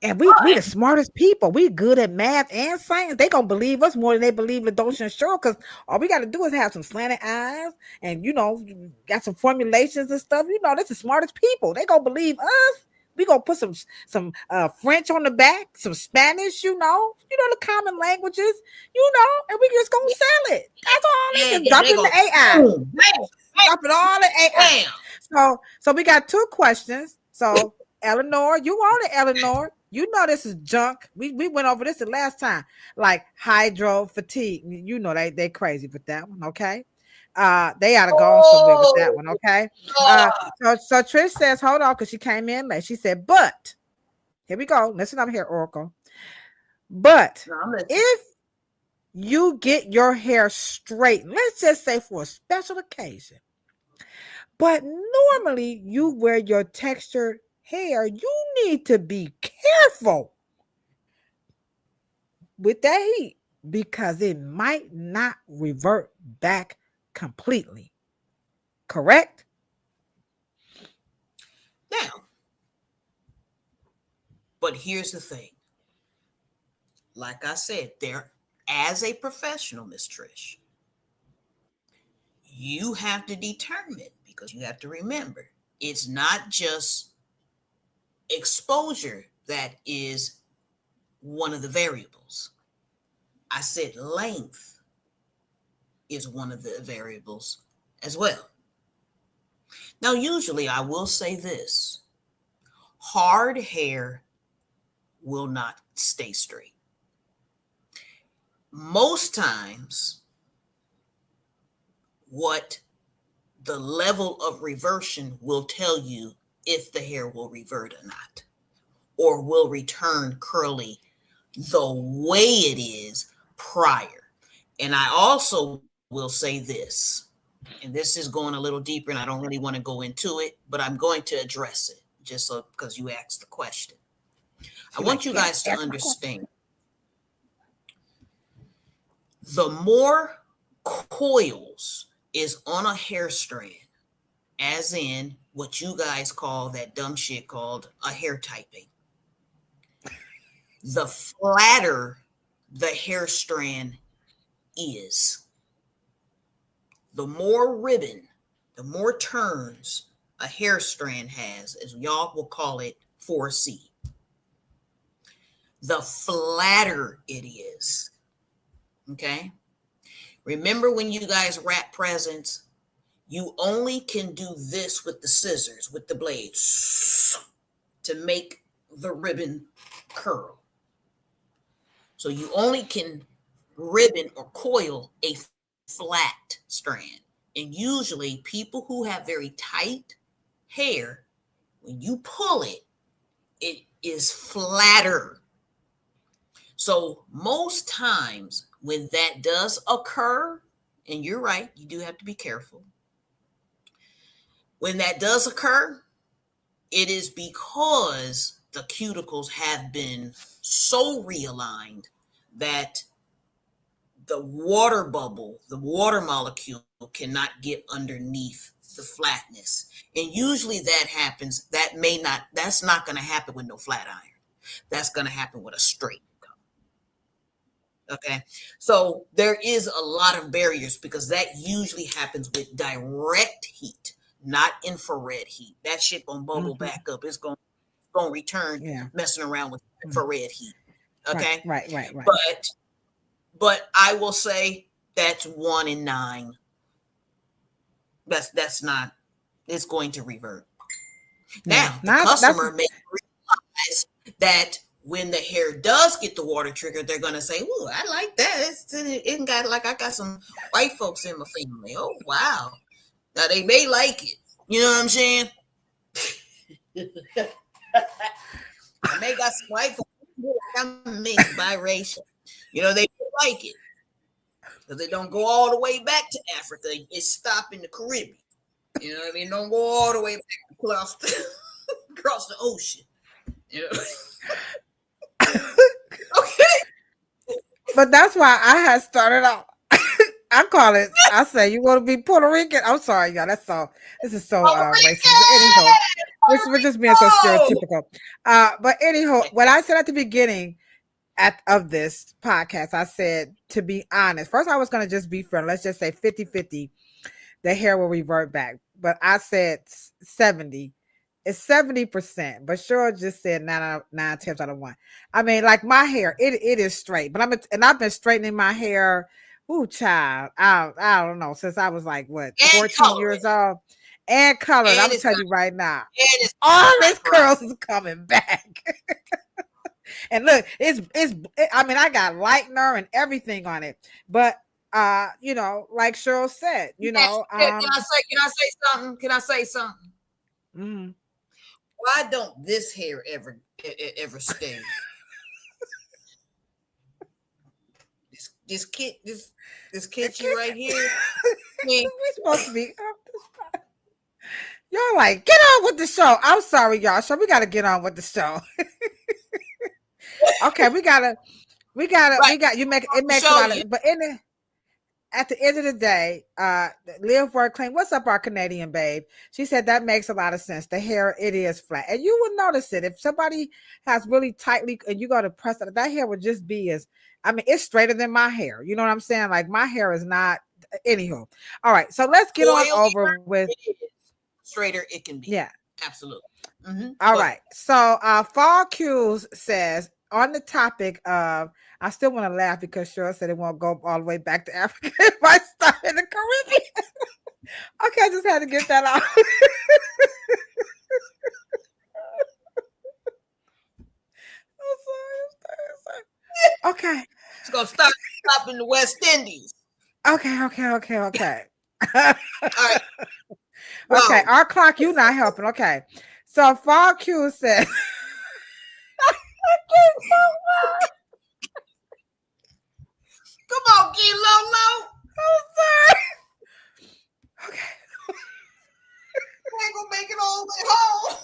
And we the smartest people. We good at math and science. They gonna believe us more than they believe Ladosha and Cheryl, because all we gotta do is have some slanted eyes and got some formulations and stuff. That's the smartest people. They gonna believe us. We gonna put some French on the back, some Spanish, the common languages, and we just gonna sell it. That's all. They dump it in the AI. Dump it all in AI. So we got 2 questions. So Eleanor, you want it, Eleanor? You know this is junk. We went over this the last time. Like hydro fatigue. They crazy with that one, okay? They ought to go somewhere with that one, okay? So Trish says, hold on, because she came in late. She said, but here we go. Listen up here, Oracle. But if you get your hair straight, let's just say for a special occasion, but normally you wear your textured hair, you need to be careful with that heat because it might not revert back completely. Correct? Now, but here's the thing. Like I said, as a professional, Miss Trish, you have to determine, because you have to remember, it's not just exposure that is one of the variables. I said length is one of the variables as well. Now, usually I will say this: hard hair will not stay straight. Most times, what the level of reversion will tell you if the hair will revert or not, or will return curly the way it is prior. And I also will say this, and this is going a little deeper, and I don't really want to go into it, but I'm going to address it just so because you asked the question. I want you guys to understand, the more coils is on a hair strand, as in what you guys call that dumb shit called a hair typing, the flatter the hair strand is. The more ribbon, the more turns a hair strand has, as y'all will call it 4C. the flatter it is. Okay? Remember when you guys wrap presents, you only can do this with the scissors, with the blades, to make the ribbon curl. So you only can ribbon or coil a flat strand. And usually people who have very tight hair, when you pull it, it is flatter. So most times when that does occur, and you're right, you do have to be careful. When that does occur, it is because the cuticles have been so realigned that the water bubble, the water molecule cannot get underneath the flatness. And usually that happens, that's not going to happen with no flat iron. That's going to happen with a straight. Okay. So there is a lot of barriers because that usually happens with direct heat, not infrared heat. That shit gonna bubble back up. It's gonna return messing around with infrared heat. Okay. Right. But I will say that's 1 in 9. That's not. It's going to revert. Now the customer may realize that when the hair does get the water trigger, they're gonna say, "Oh, I like that. It got like I got some white folks in my family. Oh wow." Now they may like it. You know what I'm saying? I may got some white folks. I'm mixed biracial. You know, they like it because they don't go all the way back to Africa. It stop in the Caribbean. You know what I mean? Don't go all the way back across the ocean. You know. Okay. But that's why I had started out. I call it. I say you want to be Puerto Rican. I'm sorry, y'all. This is so racist. Anyhow, we're just being so stereotypical. But anyhow, when I said at the beginning of this podcast, I said, to be honest, first I was going to just be fair. Let's just say 50-50. The hair will revert back. But I said 70. It's 70%, but Cheryl just said 9 times out of 10. I mean, like my hair, it is straight, but I've been straightening my hair. Ooh, child, I don't know, since I was like 14 years old, and colored. I'm telling you right now, all this curls is coming back. And look, I mean, I got lightener and everything on it, but you know, like Cheryl said, you know, can I say something? Mm-hmm. Why don't this hair ever stay? this kitchen right here. We supposed to be. Y'all like, get on with the show. I'm sorry, y'all. So we got to get on with the show. Okay, we got you make it makes a lot of, but at the end of the day, Live Work Claim, what's up, our Canadian babe? She said that makes a lot of sense. The hair, it is flat. And you will notice it. If somebody has really tightly, and you go to press it, that hair would just be it's straighter than my hair. You know what I'm saying? Like my hair is not, anywho. All right, so let's get on over with. Straighter it can be. Yeah. Absolutely. All right. So Fall Cues says, on the topic of, I still want to laugh because Cheryl said it won't go all the way back to Africa if I start in the Caribbean. Okay, I just had to get that out. I'm sorry. Okay. It's going to stop in the West Indies. Okay. All right. Wow. Okay, our clock, you not helping. Okay. So Fall Q said, come on, get low. I'm sorry. Okay. We ain't gonna make it all the way home.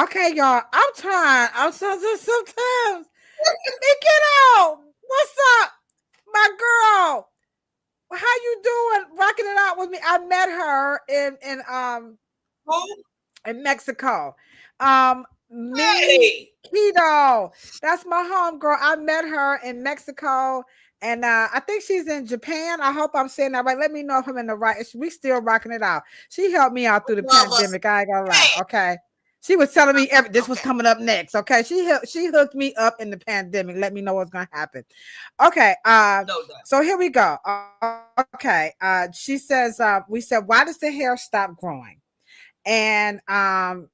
Okay, y'all. I'm trying. I'm sometimes. It get out. What's up, my girl? How you doing? Rocking it out with me. I met her in Mexico. Keto. That's my home girl. I met her in Mexico, and I think she's in Japan. I hope I'm saying that right. Let me know if I'm in the right. We still rocking it out. She helped me out through the pandemic. I ain't gonna lie. Okay. She was telling me this was coming up next. Okay, she hooked me up in the pandemic. Let me know what's gonna happen. Okay, so here we go. Okay, she says we said, why does the hair stop growing? And Fall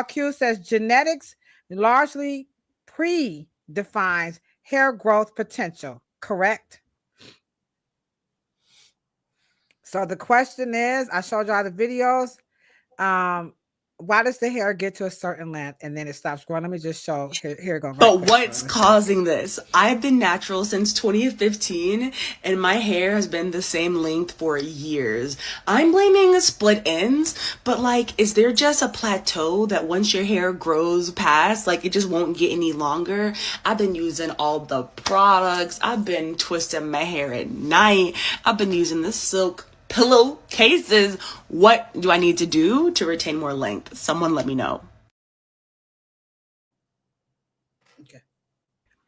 Q says genetics largely predefines hair growth potential. Correct. So the question is, I showed y'all the videos. Why does the hair get to a certain length and then it stops growing? Let me just show. Here it goes. But what's causing this? I've been natural since 2015 and my hair has been the same length for years. I'm blaming split ends, but like, is there just a plateau that once your hair grows past, like it just won't get any longer? I've been using all the products. I've been twisting my hair at night. I've been using the silk pillow cases. What do I need to do to retain more length? Someone let me know. Okay.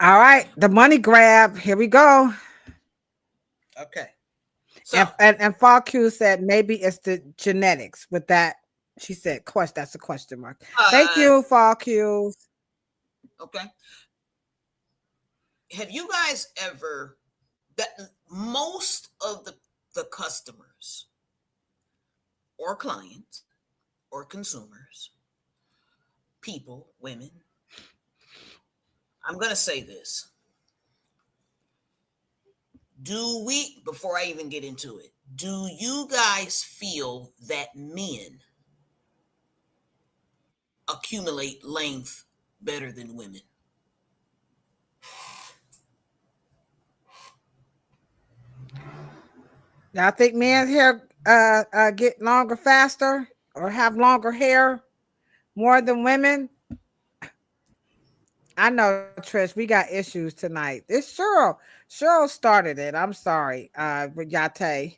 All right, the money grab. Here we go. Okay. So and Fall Q said maybe it's the genetics with that. She said, that's a question mark. Thank you, Fall Q. Okay. Have you guys ever, that most of the customers or clients or consumers, people, women, I'm going to say this. Before I even get into it, do you guys feel that men accumulate length better than women? Y'all think men's hair get longer faster or have longer hair more than women? I know, Trish, we got issues tonight. It's Cheryl. Cheryl started it. I'm sorry, with Yate.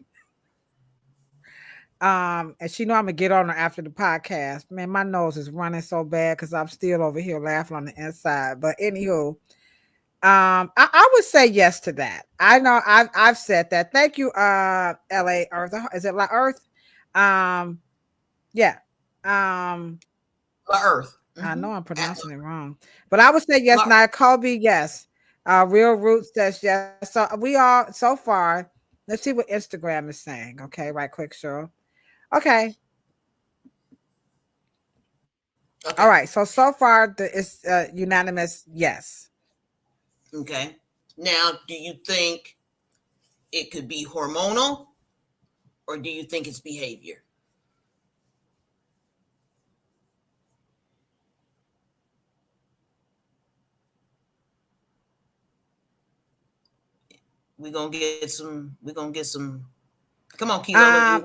And she know I'm gonna get on her after the podcast. Man, my nose is running so bad because I'm still over here laughing on the inside. But anywho, I would say yes to that. I know I've said that. Thank you, LA Earth. Is it La Earth? Yeah. La Earth. I know I'm pronouncing it wrong, but I would say yes. Now, Kobe, yes. Real Roots says yes. So we all so far. Let's see what Instagram is saying. Okay, right quick, Cheryl. Okay. All right. So far, it's unanimous yes. Okay. Now, do you think it could be hormonal or do you think it's behavior? We're gonna get some. Come on, Kilo.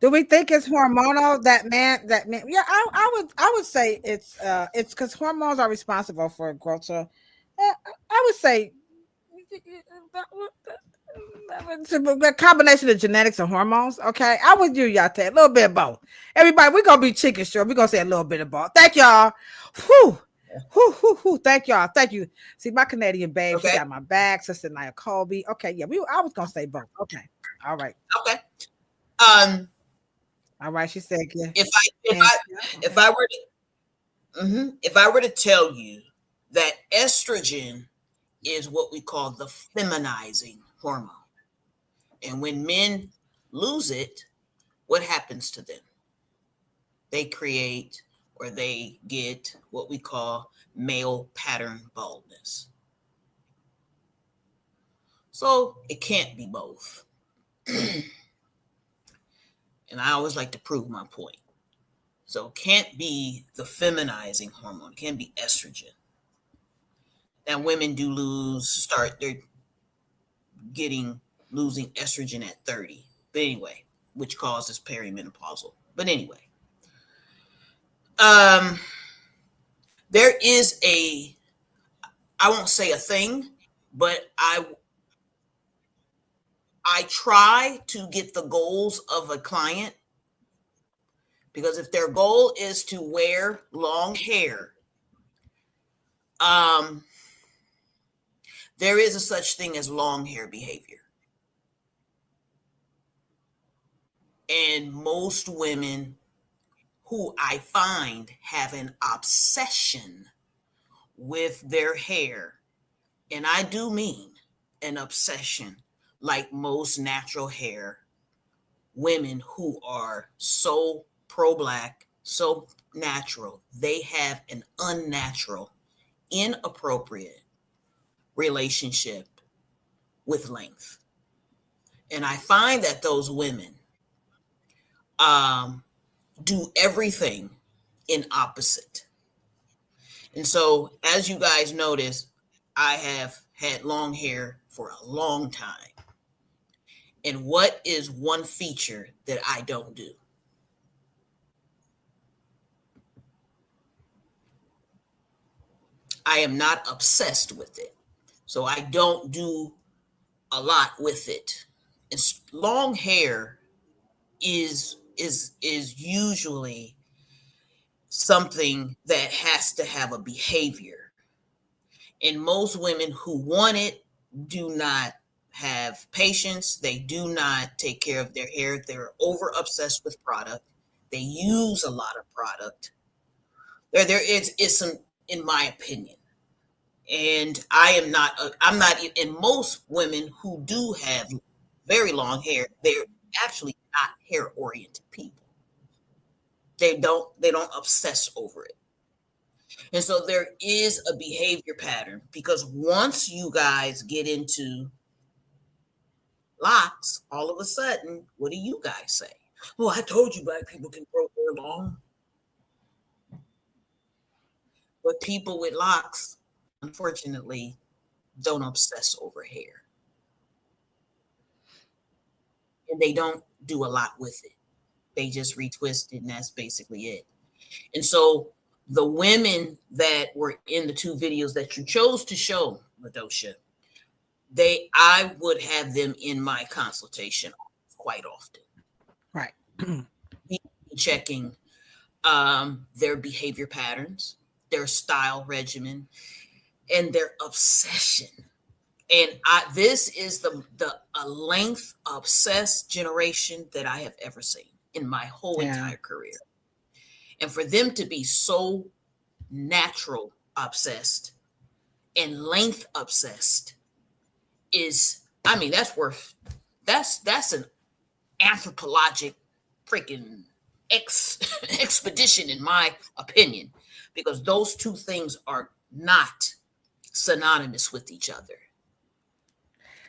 Do we think it's hormonal? That man. Yeah, I would say it's because hormones are responsible for growth. So I would say the combination of genetics and hormones. Okay, I would do y'all take a little bit of both. Everybody, we're gonna be chicken sure. We're gonna say a little bit of both. Thank y'all. Whew. Thank y'all. Thank you. See, my Canadian babe, she got my back. Sister Nia Colby. Okay, yeah, I was gonna say both. Okay, all right. Okay. All right. She said, yeah. If I were to tell you that estrogen is what we call the feminizing hormone, and when men lose it, what happens to them? They create or they get what we call male pattern baldness. So it can't be both. And I always like to prove my point. So it can't be the feminizing hormone. It can't be estrogen. Now women do they're losing estrogen at 30. But anyway, which causes perimenopausal. But anyway. There is I won't say a thing, but I try to get the goals of a client, because if their goal is to wear long hair, there is a such thing as long hair behavior. And most women who I find have an obsession with their hair, and I do mean an obsession, like most natural hair women who are so pro-Black, so natural, they have an unnatural, inappropriate relationship with length. And I find that those women do everything in opposite. And so, as you guys notice, I have had long hair for a long time. And what is one feature that I don't do? I am not obsessed with it. So I don't do a lot with it. And long hair is usually something that has to have a behavior. And most women who want it do not have patience. They do not take care of their hair. They're over obsessed with product. They use a lot of product. There is some, in my opinion. And I'm not, and most women who do have very long hair, they're actually not hair oriented people. They don't obsess over it. And so there is a behavior pattern, because once you guys get into locks, all of a sudden, what do you guys say? Well, I told you Black people can grow hair long. But people with locks, unfortunately, don't obsess over hair. And they don't do a lot with it. They just retwist it, and that's basically it. And so the women that were in the two videos that you chose to show, Ladosha, I would have them in my consultation quite often. Right. Checking their behavior patterns, their style regimen, and their obsession. And this is the length obsessed generation that I have ever seen in my whole entire career. And for them to be so natural obsessed and length obsessed is, I mean, that's an anthropologic freaking expedition, in my opinion, because those two things are not synonymous with each other.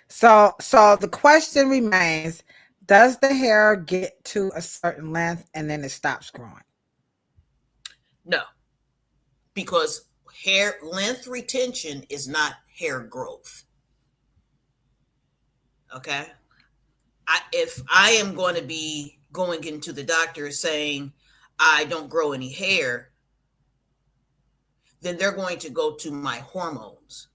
So the question remains, does the hair get to a certain length and then it stops growing? No, because hair length retention is not hair growth. Okay. If I am going to be going into the doctor saying I don't grow any hair, then they're going to go to my hormones.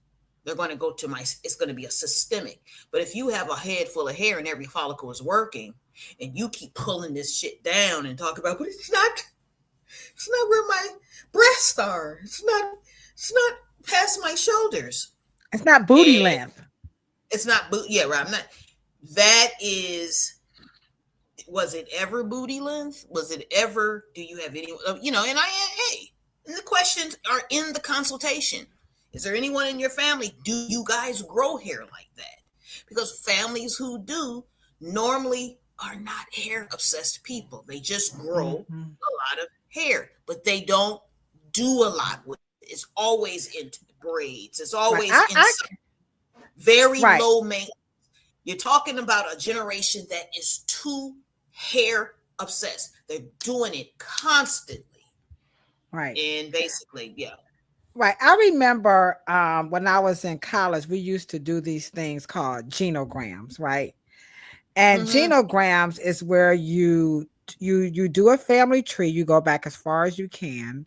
They're going to go to it's going to be a systemic. But if you have a head full of hair and every follicle is working, and you keep pulling this shit down and talk about, but it's not where my breasts are. It's not past my shoulders. It's not booty length. It's not yeah, right. I'm not. That is, was it ever booty length? Was it ever, do you have any, and and the questions are in the consultation. Is there anyone in your family? Do you guys grow hair like that? Because families who do normally are not hair obsessed people. They just grow a lot of hair, but they don't do a lot with it. It's always in braids. It's always very low maintenance. You're talking about a generation that is too hair obsessed. They're doing it constantly. Right. And basically, yeah. Right. I remember when I was in college, we used to do these things called genograms, right? And genograms is where you do a family tree. You go back as far as you can,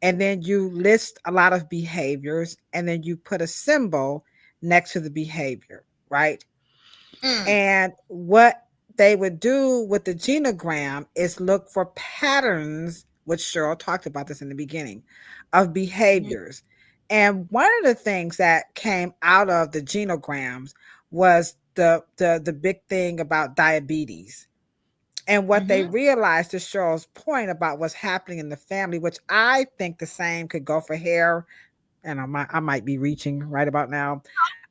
and then you list a lot of behaviors, and then you put a symbol next to the behavior, right? And what they would do with the genogram is look for patterns, which Cheryl talked about this in the beginning, of behaviors. And one of the things that came out of the genograms was the big thing about diabetes. And what they realized, to Cheryl's point about what's happening in the family, which I think the same could go for hair, and I might be reaching right about now.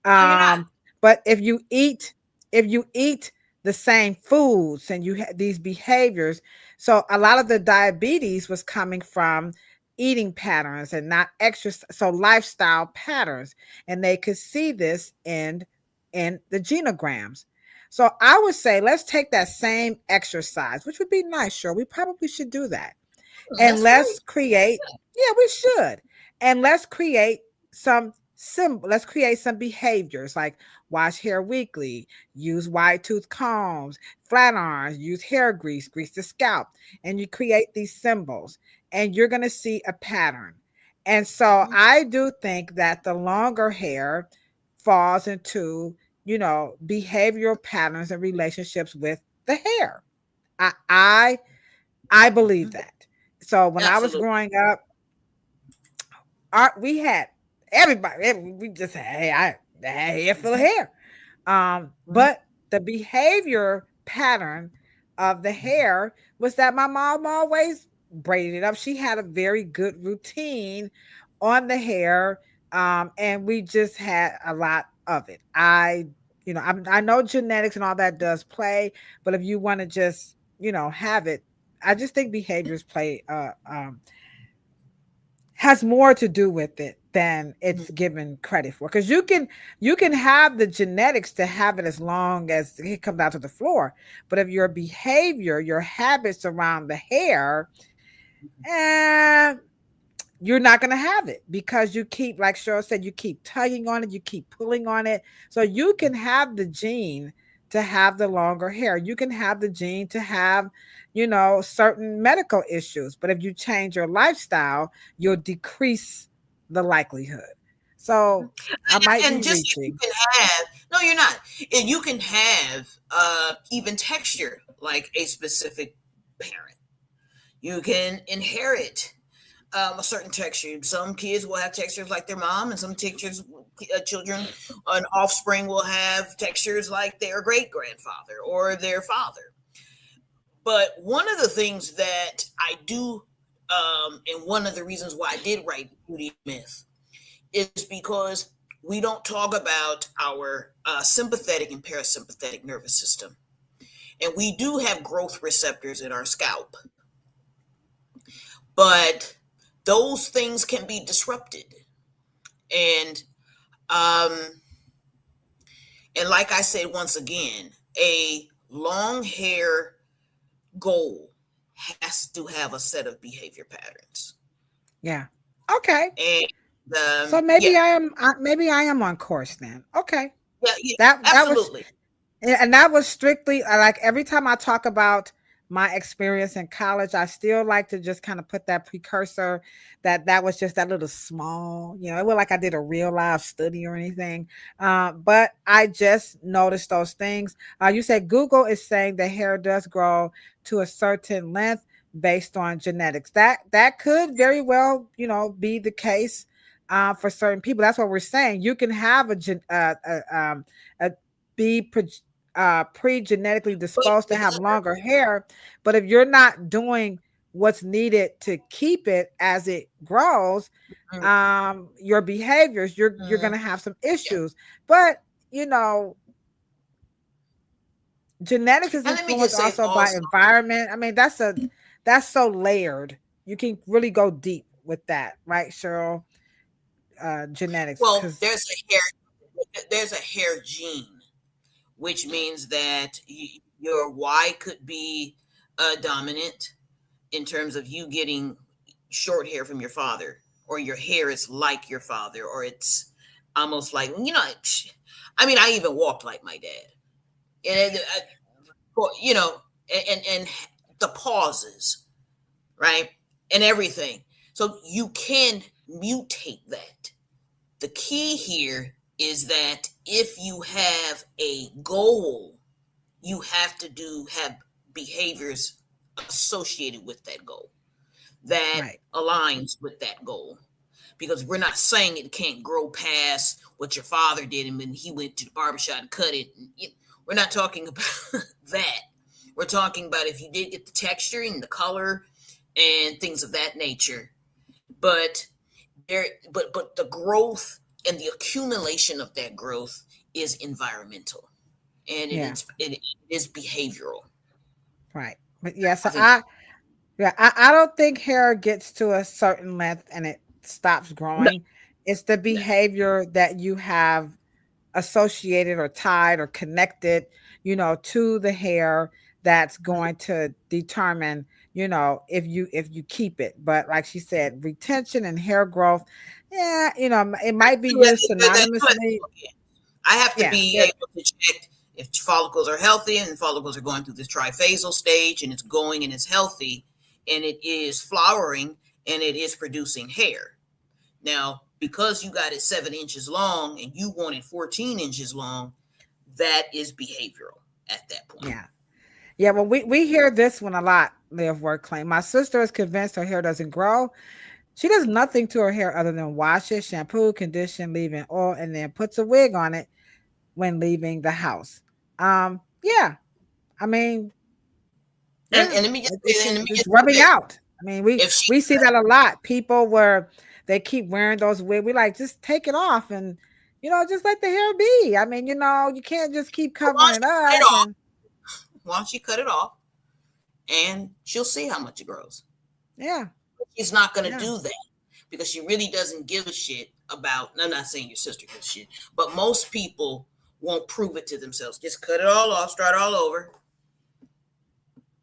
No, you're not. But if you eat the same foods and you have these behaviors, so a lot of the diabetes was coming from eating patterns and not exercise, so lifestyle patterns, and they could see this in the genograms. So I would say let's take that same exercise, which would be nice. Sure, we probably should do that, and let's create. Yeah, we should, and let's create some let's create some behaviors like wash hair weekly, use wide tooth combs, flat irons, use hair grease, grease the scalp, and you create these symbols, and you're going to see a pattern. And so I do think that the longer hair falls into, behavioral patterns and relationships with the hair. I believe that. So when I was growing up, we had everybody. We just had, hey, I had hair full of hair. But the behavior pattern of the hair was that my mom always braided it up. She had a very good routine on the hair, and we just had a lot of it. I know genetics and all that does play, but if you want to just have it, I just think behaviors play has more to do with it than it's given credit for. Because you can have the genetics to have it as long as it comes out to the floor, but if your behavior, your habits around the hair, you're not going to have it, because you keep, like Cheryl said, you keep tugging on it, you keep pulling on it. So you can have the gene to have the longer hair. You can have the gene to have, certain medical issues. But if you change your lifestyle, you'll decrease the likelihood. So I might be reaching. You can have, no, you're not. And you can have even texture like a specific parent. You can inherit a certain texture. Some kids will have textures like their mom, and some children and offspring will have textures like their great grandfather or their father. But one of the things that I do, and one of the reasons why I did write Beauty Myth, is because we don't talk about our sympathetic and parasympathetic nervous system. And we do have growth receptors in our scalp. But those things can be disrupted. And like I said, once again, a long hair goal has to have a set of behavior patterns. Yeah. Okay. And so maybe I am on course then. Okay. Yeah, that absolutely. And that was strictly like every time I talk about my experience in college, I still like to just kind of put that precursor that was just that little small, it wasn't like I did a real live study or anything. But I just noticed those things. You said Google is saying the hair does grow to a certain length based on genetics. That could very well, be the case for certain people. That's what we're saying. You can have pre-genetically disposed to have longer hair, but if you're not doing what's needed to keep it as it grows, your behaviors, you're going to have some issues. But genetics is influenced also by environment. I mean, that's so layered. You can really go deep with that, right, Cheryl? Genetics. Well, there's a hair gene, which means that your Y could be dominant in terms of you getting short hair from your father, or your hair is like your father, or it's almost like, I mean, I even walked like my dad. And, and the pauses, right? And everything. So you can mutate that. The key here is that if you have a goal, you have to have behaviors associated with that goal that aligns with that goal. Because we're not saying it can't grow past what your father did and when he went to the barbershop and cut it. We're not talking about that. We're talking about if you did get the texture and the color and things of that nature. But the growth and the accumulation of that growth is environmental, and it is behavioral. Right. But yeah, so I don't think hair gets to a certain length and it stops growing. It's the behavior that you have associated or tied or connected, to the hair that's going to determine, if you keep it. But like she said, retention and hair growth, it might be used synonymously. I have to be able to check if follicles are healthy, and follicles are going through this triphasal stage, and it's going and it's healthy, and it is flowering, and it is producing hair. Now, because you got it 7 inches long and you want it 14 inches long, that is behavioral at that point. Yeah. Yeah, well, we hear this one a lot, Live Work Claim. My sister is convinced her hair doesn't grow. She does nothing to her hair other than wash it, shampoo, condition, leave-in oil, and then puts a wig on it when leaving the house. Yeah. I mean, and let me just it's rubbing out. I mean, we see that a lot. People where they keep wearing those wigs, we like, just take it off and just let the hair be. I mean, you can't just keep covering it up. Why don't you cut it off and she'll see how much it grows? Yeah. She's not going to do that because she really doesn't give a shit about, I'm not saying your sister gives shit, but most people won't prove it to themselves. Just cut it all off, start all over,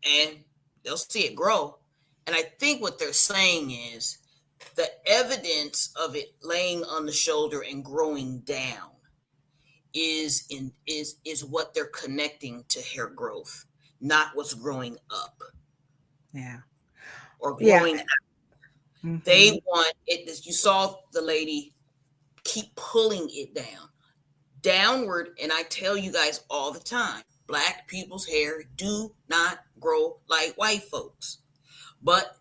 and they'll see it grow. And I think what they're saying is the evidence of it laying on the shoulder and growing down is what they're connecting to hair growth, not what's growing up. Yeah. Or growing out. Mm-hmm. They want it, as you saw the lady keep pulling it downward. And I tell you guys all the time, Black people's hair do not grow like white folks. But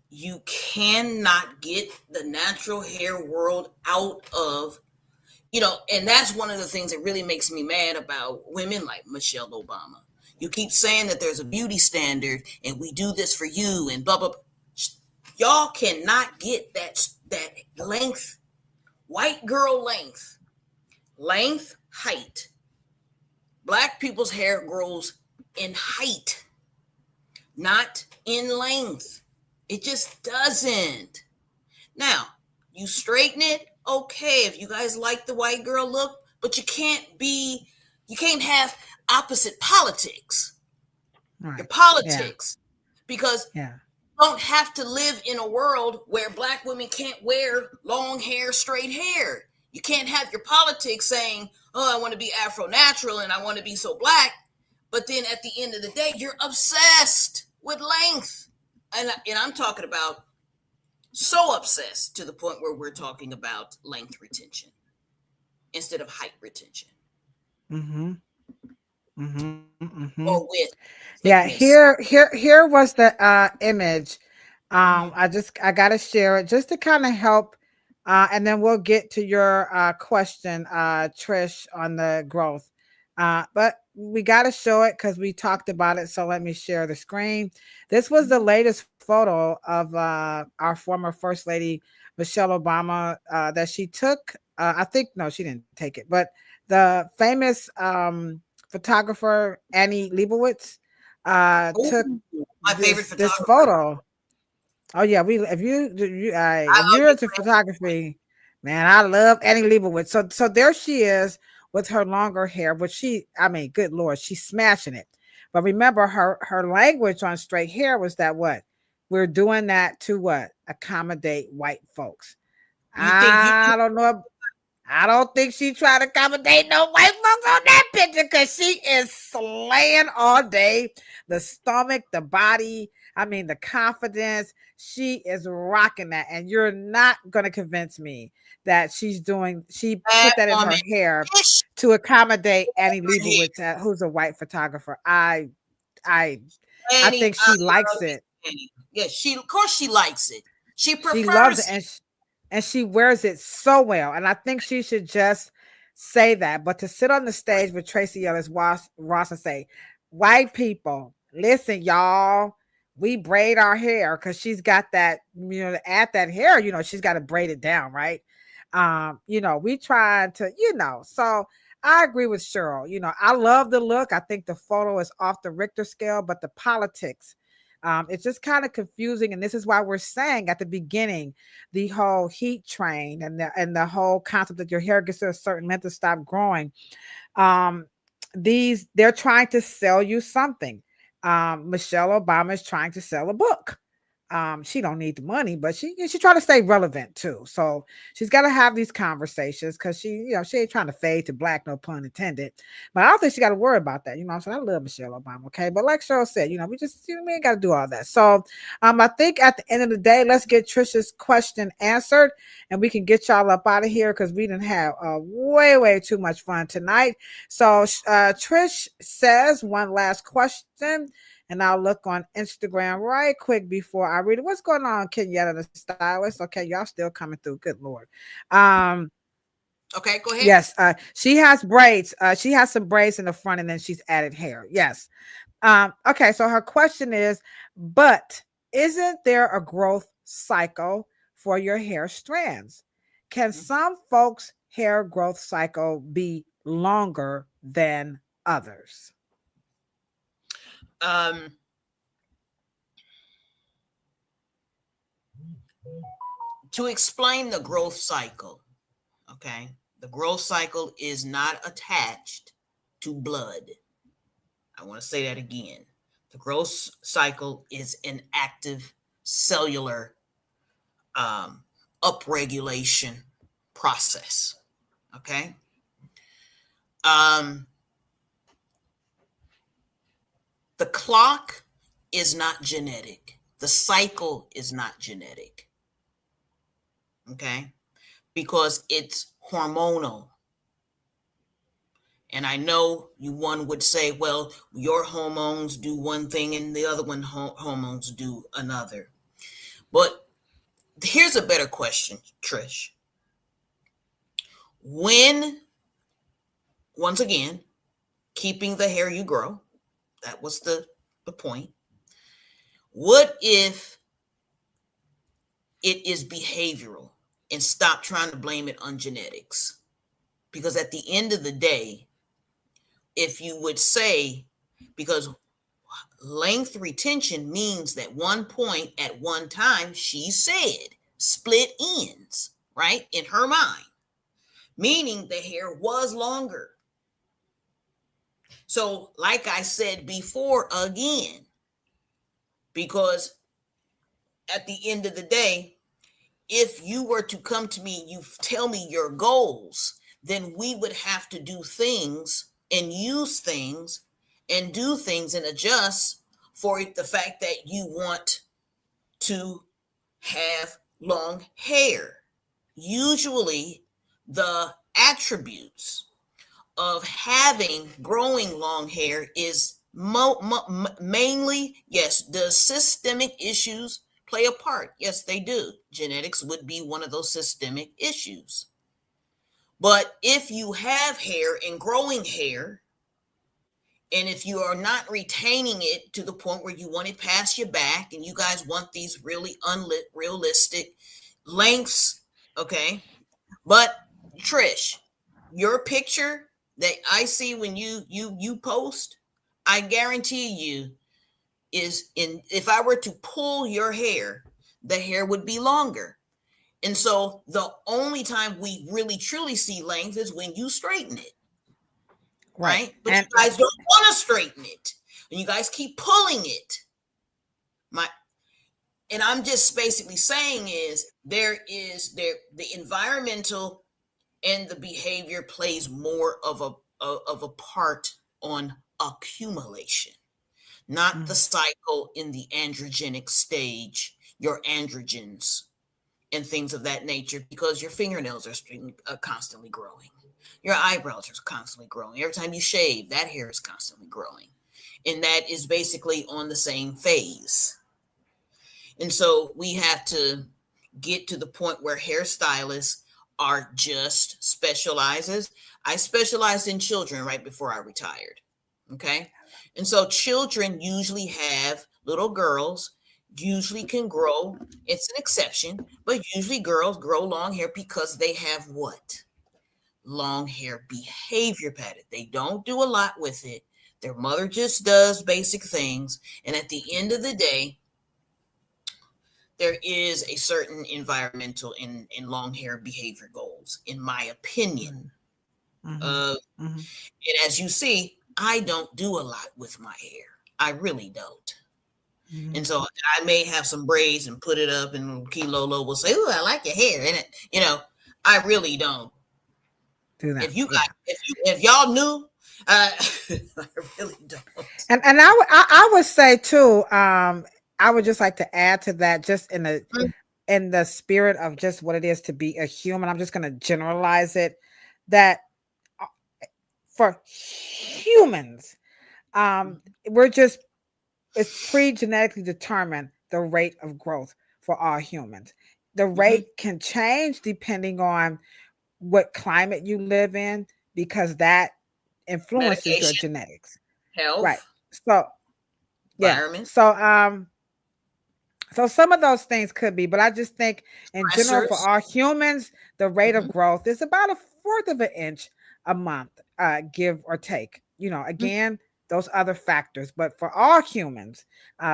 you cannot get the natural hair world out of, and that's one of the things that really makes me mad about women like Michelle Obama. You keep saying that there's a beauty standard and we do this for you and blah, blah, blah. Y'all cannot get that length, white girl length, height. Black people's hair grows in height, not in length. It just doesn't. Now, you straighten it, okay, if you guys like the white girl look, but you can't have opposite politics. Right. Your politics. Because you don't have to live in a world where Black women can't wear long hair, straight hair. You can't have your politics saying, oh, I want to be Afro natural and I want to be so Black. But then at the end of the day, you're obsessed with length. And I'm talking about so obsessed to the point where we're talking about length retention instead of height retention. Mm-hmm. Mm-hmm. Mm-hmm. Or with here was the image. I gotta share it just to kind of help, and then we'll get to your question, Trish, on the growth. But we got to show it because we talked about it. So let me share the screen. This was the latest photo of our former First Lady, Michelle Obama, that she took. I think, no, she didn't take it, but the famous photographer, Annie Leibovitz, took my favorite this photo. Oh yeah, if you're into photography, man, I love Annie Leibovitz. So there she is with her longer hair, which good Lord, she's smashing it. But remember, her language on straight hair was that we're doing that to accommodate white folks. I don't know. I don't think she tried to accommodate no white folks on that picture because she is slaying all day. The stomach, the body, the confidence. She is rocking that. And you're not going to convince me that she put that in her hair to accommodate Annie Leibovitz, who's a white photographer. I think she likes it. Yeah, of course she likes it. She prefers she loves it. And she wears it so well. And I think she should just say that. But to sit on the stage with Tracy Ellis Ross and say, white people, listen, y'all, we braid our hair because she's got that, to add that hair, she's got to braid it down, right? We try to, so I agree with Cheryl. I love the look. I think the photo is off the Richter scale, but the politics, it's just kind of confusing. And this is why we're saying at the beginning, the whole heat train and the whole concept that your hair gets to a certain length to stop growing. They're trying to sell you something. Michelle Obama is trying to sell a book. She don't need the money, but she try to stay relevant too. So she's got to have these conversations because she ain't trying to fade to black, no pun intended. But I don't think she got to worry about that. So I love Michelle Obama, okay? But like Cheryl said, we just we ain't got to do all that. So I think at the end of the day, let's get Trisha's question answered, and we can get y'all up out of here because we didn't have way too much fun tonight. So Trish says one last question. And I'll look on Instagram right quick before I read it. What's going on, Kenyatta the stylist? Okay, y'all still coming through. Good Lord. Okay, go ahead. Yes, she has braids. She has some braids in the front, and then she's added hair. Yes. Okay, so her question is, but isn't there a growth cycle for your hair strands? Can some folks' hair growth cycle be longer than others? To explain the growth cycle, okay, the growth cycle is not attached to blood. I want to say that again. The growth cycle is an active cellular upregulation process, okay? The clock is not genetic. The cycle is not genetic. Okay? Because it's hormonal. And I know one would say, well, your hormones do one thing and the other hormones do another. But here's a better question, Trish. When, once again, keeping the hair you grow, that was the point. What if it is behavioral and stop trying to blame it on genetics? Because at the end of the day, if you would say, because length retention means that one point at one time, she said split ends, right? In her mind, meaning the hair was longer. So like I said before, again, because at the end of the day, if you were to come to me, you tell me your goals, then we would have to do things and use things and do things and adjust for the fact that you want to have long hair. Usually the attributes of growing long hair is mainly, yes, does systemic issues play a part? Yes, they do. Genetics would be one of those systemic issues. But if you have hair and growing hair, and if you are not retaining it to the point where you want it past your back and you guys want these really unrealistic lengths, okay? But Trish, your picture that I see when you post, I guarantee you if I were to pull your hair, the hair would be longer. And so the only time we really truly see length is when you straighten it. Right? But you guys don't want to straighten it. And you guys keep pulling it. And I'm just basically saying is the environmental and the behavior plays more of a part on accumulation, not the cycle in the androgenic stage, your androgens and things of that nature, because your fingernails are constantly growing. Your eyebrows are constantly growing. Every time you shave, that hair is constantly growing. And that is basically on the same phase. And so we have to get to the point where hairstylists are just specializes. I specialized in children right before I retired. Okay. And so children usually have, little girls usually can grow. It's an exception, but usually girls grow long hair because they have what? Long hair behavior pattern. They don't do a lot with it. Their mother just does basic things. And at the end of the day, there is a certain environmental and long hair behavior goals, in my opinion. And as you see, I don't do a lot with my hair. I really don't. And so I may have some braids and put it up, and Kilolo will say, "Oh, I like your hair," and I really don't do that. If y'all knew, I really don't. And I would say too, I would just like to add to that, just in the spirit of just what it is to be a human. I'm just going to generalize it, that for humans, it's pre-genetically determined, the rate of growth for all humans. The rate can change depending on what climate you live in, because that influences your genetics. Health. Right. So environment. So some of those things could be, but I just think in general for all humans, the rate of growth is about 1/4 of an inch a month, give or take. Again, those other factors, but for all humans,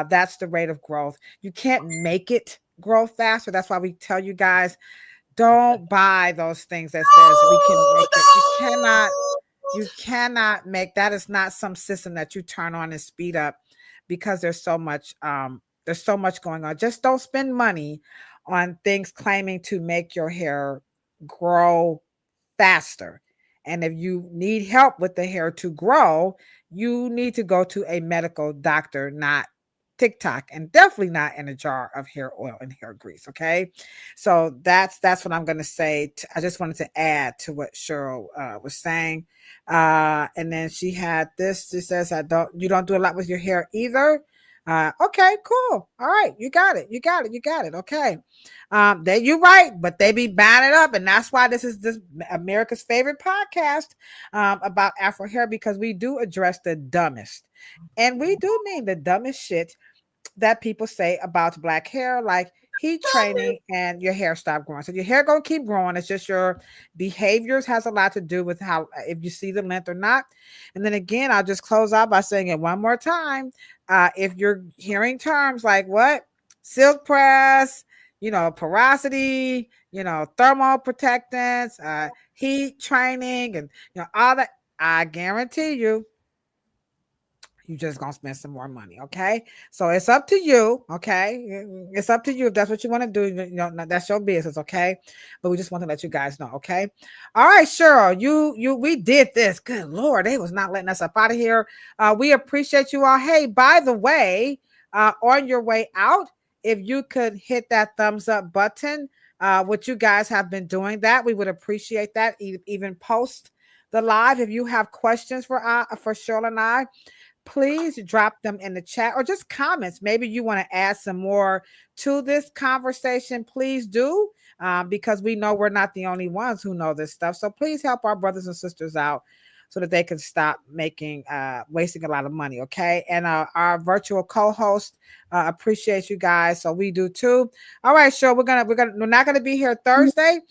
that's the rate of growth. You can't make it grow faster. That's why we tell you guys, don't buy those things that says we can make it. You cannot make that. Is not some system that you turn on and speed up, because there's so much going on. Just don't spend money on things claiming to make your hair grow faster. And if you need help with the hair to grow, you need to go to a medical doctor, not TikTok, and definitely not in a jar of hair oil and hair grease. Okay. So that's what I'm going to say. I just wanted to add to what Cheryl was saying. And then she had this. She says, you don't do a lot with your hair either. Okay, cool. All right. You got it. Okay. You're right, but they be buying it up. And that's why this is America's favorite podcast about Afro hair, because we do address the dumbest, and we do mean the dumbest shit that people say about black hair, like heat training and your hair stop growing. So your hair gonna keep growing. It's just your behaviors has a lot to do with how, if you see the length or not. And then again, I'll just close out by saying it one more time. If you're hearing terms like what? Silk press, porosity, thermal protectants, heat training, and all that, I guarantee you, you're just gonna spend some more money. Okay, so it's up to you. Okay, it's up to you if that's what you want to do. That's your business. Okay, but we just want to let you guys know. Okay, all right, Cheryl, we did this. Good Lord, they was not letting us up out of here. We appreciate you all. Hey, by the way, on your way out, if you could hit that thumbs up button, what you guys have been doing, that we would appreciate that. Even post the live if you have questions for Cheryl and I. Please drop them in the chat, or just comments. Maybe you want to add some more to this conversation. Please do, because we know we're not the only ones who know this stuff. So please help our brothers and sisters out so that they can stop wasting a lot of money. Okay. And our virtual co-host appreciate you guys. So we do too. All right, sure. We're not going to be here Thursday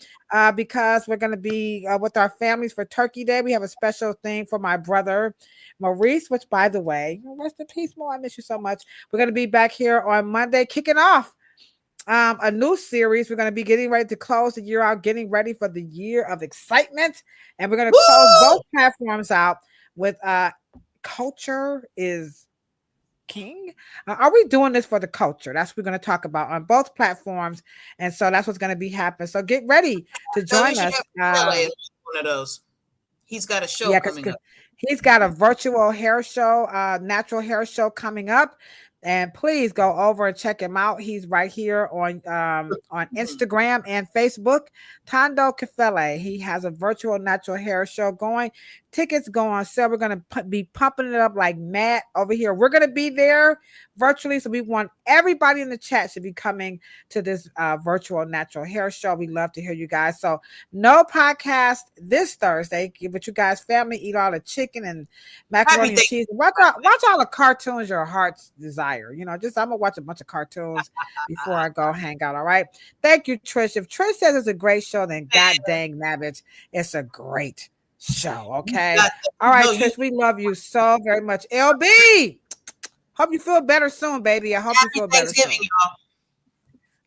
because we're going to be with our families for Turkey Day. We have a special thing for my brother Maurice, which, by the way, rest in peace, Mo. I miss you so much. We're going to be back here on Monday, kicking off a new series. We're going to be getting ready to close the year out, getting ready for the year of excitement. And we're going to close both platforms out with Culture is King. Are we doing this for the culture? That's what we're going to talk about on both platforms. And so that's what's going to be happening. So get ready to join us. One of those. He's got a show coming up. He's got a virtual hair show, natural hair show coming up. And please go over and check him out. He's right here on Instagram and Facebook. Tondo Kefele. He has a virtual natural hair show going. Tickets go on sale. We're going to be pumping it up like mad over here. We're going to be there virtually. So we want everybody in the chat to be coming to this virtual natural hair show. We love to hear you guys. So no podcast this Thursday, but you guys family eat all the chicken and macaroni and cheese. Watch all the cartoons your heart's desire. You know, just I'm gonna watch a bunch of cartoons before I go hang out. All right. Thank you, Trish. If Trish says it's a great show, then god dang nabbit, it's a great show. Okay. All right, Trish, we love you so very much. LB, hope you feel better soon, baby. I hope you feel better soon. Y'all.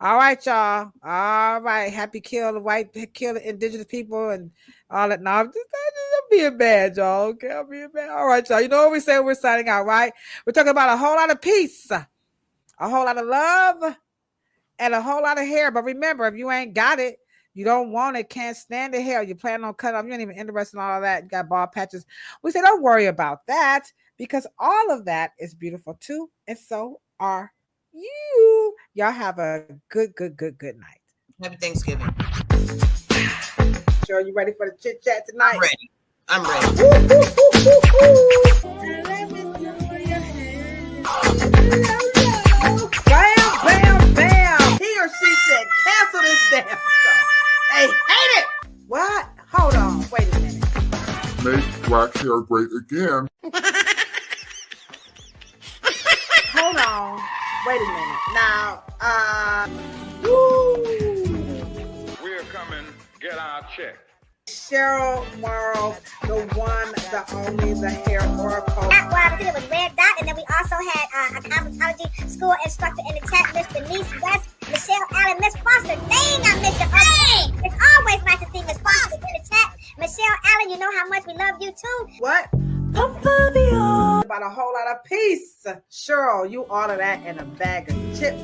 All right, y'all. All right. Happy kill the white, kill the indigenous people and all that. No, I'm being bad, y'all. Okay, I'm being bad. All right, y'all. You know what we say? We're signing out, right? We're talking about a whole lot of peace, a whole lot of love, and a whole lot of hair. But remember, if you ain't got it, you don't want it, can't stand the hair, you plan on cutting off, you ain't even interested in all of that, you got bald patches. We say, don't worry about that, because all of that is beautiful too, and so are you. Y'all have a good night. Happy Thanksgiving. Sure, you ready for the chit chat tonight? I'm ready. Bam, bam, bam. He or she said, cancel this damn show. They hate it. What? Hold on. Wait a minute. Make black hair great again. Hold on. Wait a minute. Now, We're coming, get our check. Cheryl Morrow, the one, the only, the hair oracle. Well, I did it with Red Dot, and then we also had a cosmetology school instructor in the chat, Miss Denise West, Michelle Allen, Miss Foster. Dang, I missed your name. It's always nice to see Miss Foster in the chat. Michelle Allen, you know how much we love you too. What? About a whole lot of peace. Cheryl, you order that in a bag of chips.